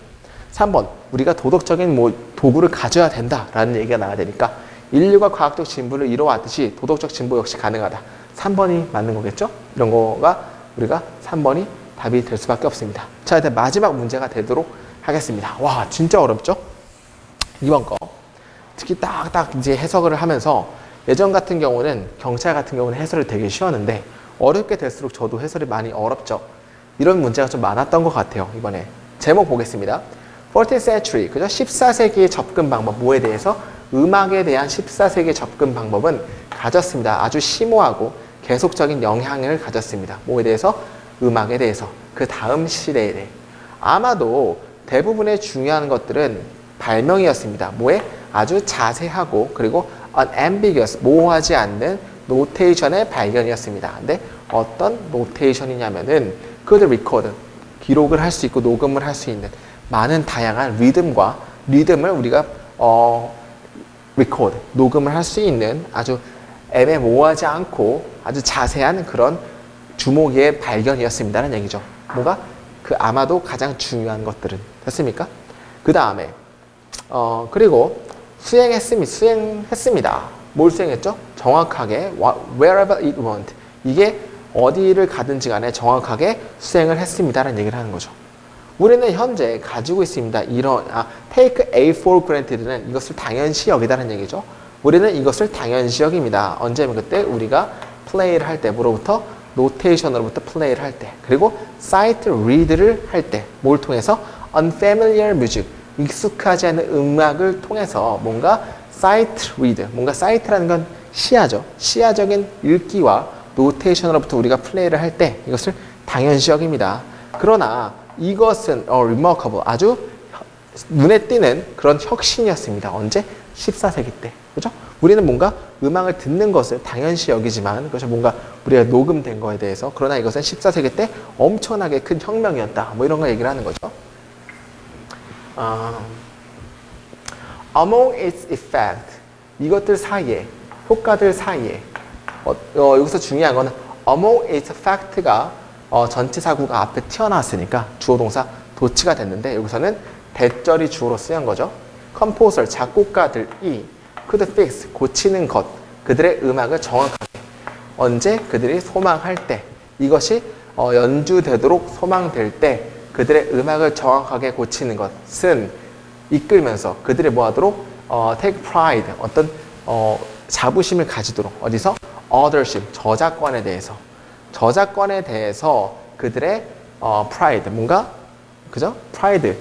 3번 우리가 도덕적인 도구를 가져야 된다라는 얘기가 나와야 되니까 인류가 과학적 진보를 이루어왔듯이 도덕적 진보 역시 가능하다. 3번이 맞는 거겠죠? 이런 거가 우리가 3번이 답이 될 수밖에 없습니다. 자, 이제 마지막 문제가 되도록 하겠습니다. 와, 진짜 어렵죠? 이번 거. 특히 딱딱 이제 해석을 하면서 예전 같은 경우는 경찰 같은 경우는 해설이 되게 쉬웠는데 어렵게 될수록 저도 해설이 많이 어렵죠. 이런 문제가 좀 많았던 것 같아요. 이번에 제목 보겠습니다. 14th century, 그죠? 14세기의 접근 방법, 뭐에 대해서? 음악에 대한 14세기의 접근 방법은 가졌습니다. 아주 심오하고 계속적인 영향을 가졌습니다. 뭐에 대해서? 음악에 대해서. 그 다음 시대에 대해. 아마도 대부분의 중요한 것들은 발명이었습니다. 뭐에? 아주 자세하고 그리고 unambiguous, 모호하지 않는 노테이션의 발견이었습니다. 근데 어떤 노테이션이냐면은 그들 리코드, 기록을 할 수 있고 녹음을 할 수 있는 많은 다양한 리듬을 우리가 리코드, 녹음을 할 수 있는 아주 애매모호하지 않고 아주 자세한 그런 주목의 발견이었습니다라는 얘기죠. 뭐가? 아마도 가장 중요한 것들은. 됐습니까? 그 다음에 그리고 수행했습니다. 뭘 수행했죠? 정확하게 wherever it went. 이게 어디를 가든지 간에 정확하게 수행을 했습니다라는 얘기를 하는 거죠. 우리는 현재 가지고 있습니다. take A for granted는 이것을 당연시 여기다는 얘기죠. 우리는 이것을 당연시 여깁니다. 언제면 그때 우리가 플레이를 할 때, 뭐로부터? 노테이션으로부터 플레이를 할 때, 그리고 sight read를 할 때, 뭘 통해서? unfamiliar music, 익숙하지 않은 음악을 통해서 뭔가 sight read, 뭔가 sight라는 건 시야죠. 시야적인 읽기와 노테이션으로부터 우리가 플레이를 할 때 이것을 당연시 여깁니다. 그러나 이것은 remarkable, 아주 눈에 띄는 그런 혁신이었습니다. 언제? 14세기 때. 그죠? 우리는 뭔가 음악을 듣는 것을 당연시 여기지만 그것이 뭔가 우리가 녹음된 거에 대해서, 그러나 이것은 14세기 때 엄청나게 큰 혁명이었다. 뭐 이런 거 얘기를 하는 거죠. Among its effect, 이것들 사이에, 효과들 사이에 여기서 중요한 거는 among its effect가 전치사구가 앞에 튀어나왔으니까 주어 동사 도치가 됐는데 여기서는 대절이 주어로 쓰인 거죠. 컴포저, 작곡가들이 could fix, 고치는 것, 그들의 음악을 정확하게 언제? 그들이 소망할 때, 이것이 연주되도록 소망될 때 그들의 음악을 정확하게 고치는 것은 이끌면서 그들이 뭐하도록 take pride, 어떤 자부심을 가지도록, 어디서? authorship, 저작권에 대해서 그들의 pride, 뭔가 그죠? pride,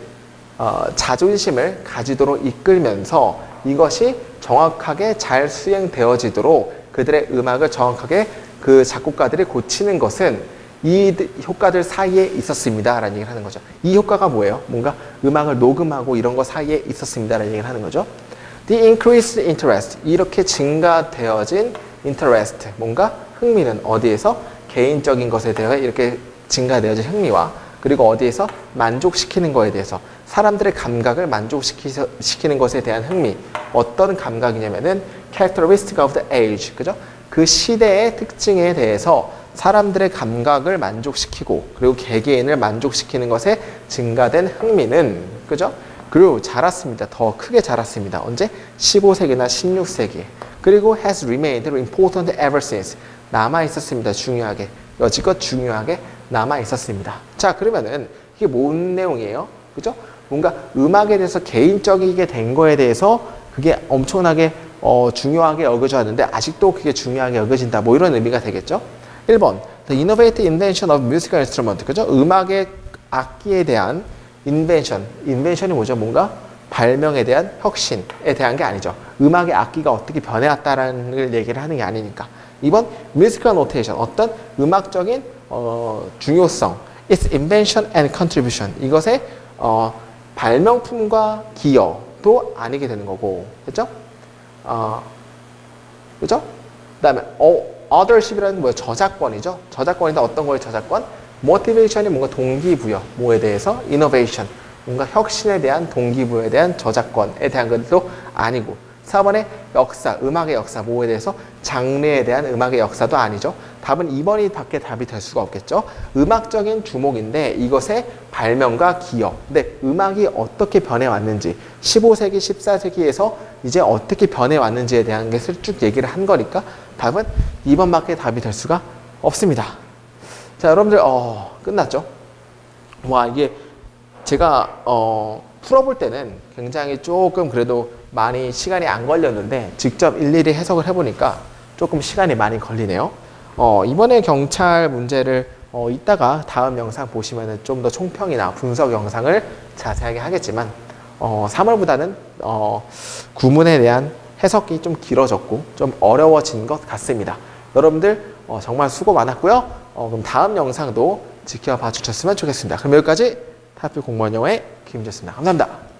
자존심을 가지도록 이끌면서 이것이 정확하게 잘 수행되어지도록 그들의 음악을 정확하게 그 작곡가들이 고치는 것은 이 효과들 사이에 있었습니다 라는 얘기를 하는 거죠. 이 효과가 뭐예요? 뭔가 음악을 녹음하고 이런 거 사이에 있었습니다 라는 얘기를 하는 거죠. The increased interest, 이렇게 증가되어진 interest, 뭔가 흥미는 어디에서? 개인적인 것에 대해 이렇게 증가되어진 흥미와 그리고 어디에서? 만족시키는 것에 대해서 사람들의 감각을 만족시키는 것에 대한 흥미. 어떤 감각이냐면은 characteristic of the age, 그죠? 그 시대의 특징에 대해서 사람들의 감각을 만족시키고 그리고 개개인을 만족시키는 것에 증가된 흥미는, 그죠? 그리고 자랐습니다. 더 크게 자랐습니다. 언제? 15세기나 16세기. 그리고 has remained important ever since. 남아 있었습니다. 중요하게. 여지껏 중요하게 남아 있었습니다. 자, 그러면은 이게 뭔 내용이에요? 그죠? 뭔가 음악에 대해서 개인적이게 된 거에 대해서 그게 엄청나게 중요하게 여겨졌는데 아직도 그게 중요하게 여겨진다. 뭐 이런 의미가 되겠죠? 1번. The innovative invention of musical instrument. 그죠? 음악의 악기에 대한 invention. invention이 뭐죠? 뭔가 발명에 대한 혁신에 대한 게 아니죠. 음악의 악기가 어떻게 변해왔다라는 얘기를 하는 게 아니니까. 2번. musical notation. 어떤 음악적인 중요성. its invention and contribution. 이것의 발명품과 기여도 아니게 되는 거고. 그죠? 그죠? 그 다음에 authorship이라는 게 뭐예요? 저작권이죠. 저작권인데 어떤 거예요? 저작권? motivation이 뭔가 동기부여. 뭐에 대해서? innovation. 뭔가 혁신에 대한 동기부여에 대한 저작권에 대한 것도 아니고. 4번에 역사, 음악의 역사. 뭐에 대해서? 장르에 대한 음악의 역사도 아니죠. 답은 2번이 밖에 답이 될 수가 없겠죠. 음악적인 주목인데 이것의 발명과 기여. 근데 음악이 어떻게 변해왔는지 15세기, 14세기에서 이제 어떻게 변해왔는지에 대한 것을 쭉 얘기를 한 거니까 답은 2번밖에 답이 될 수가 없습니다. 자, 여러분들 끝났죠? 와, 이게 제가 풀어볼 때는 굉장히 조금 그래도 많이 시간이 안 걸렸는데 직접 일일이 해석을 해보니까 조금 시간이 많이 걸리네요. 이번에 경찰 문제를 이따가 다음 영상 보시면 좀 더 총평이나 분석 영상을 자세하게 하겠지만 3월보다는 구문에 대한 해석이 좀 길어졌고 좀 어려워진 것 같습니다. 여러분들 정말 수고 많았고요. 그럼 다음 영상도 지켜봐 주셨으면 좋겠습니다. 그럼 여기까지 타표 공무원 영어의 김희재였습니다. 감사합니다.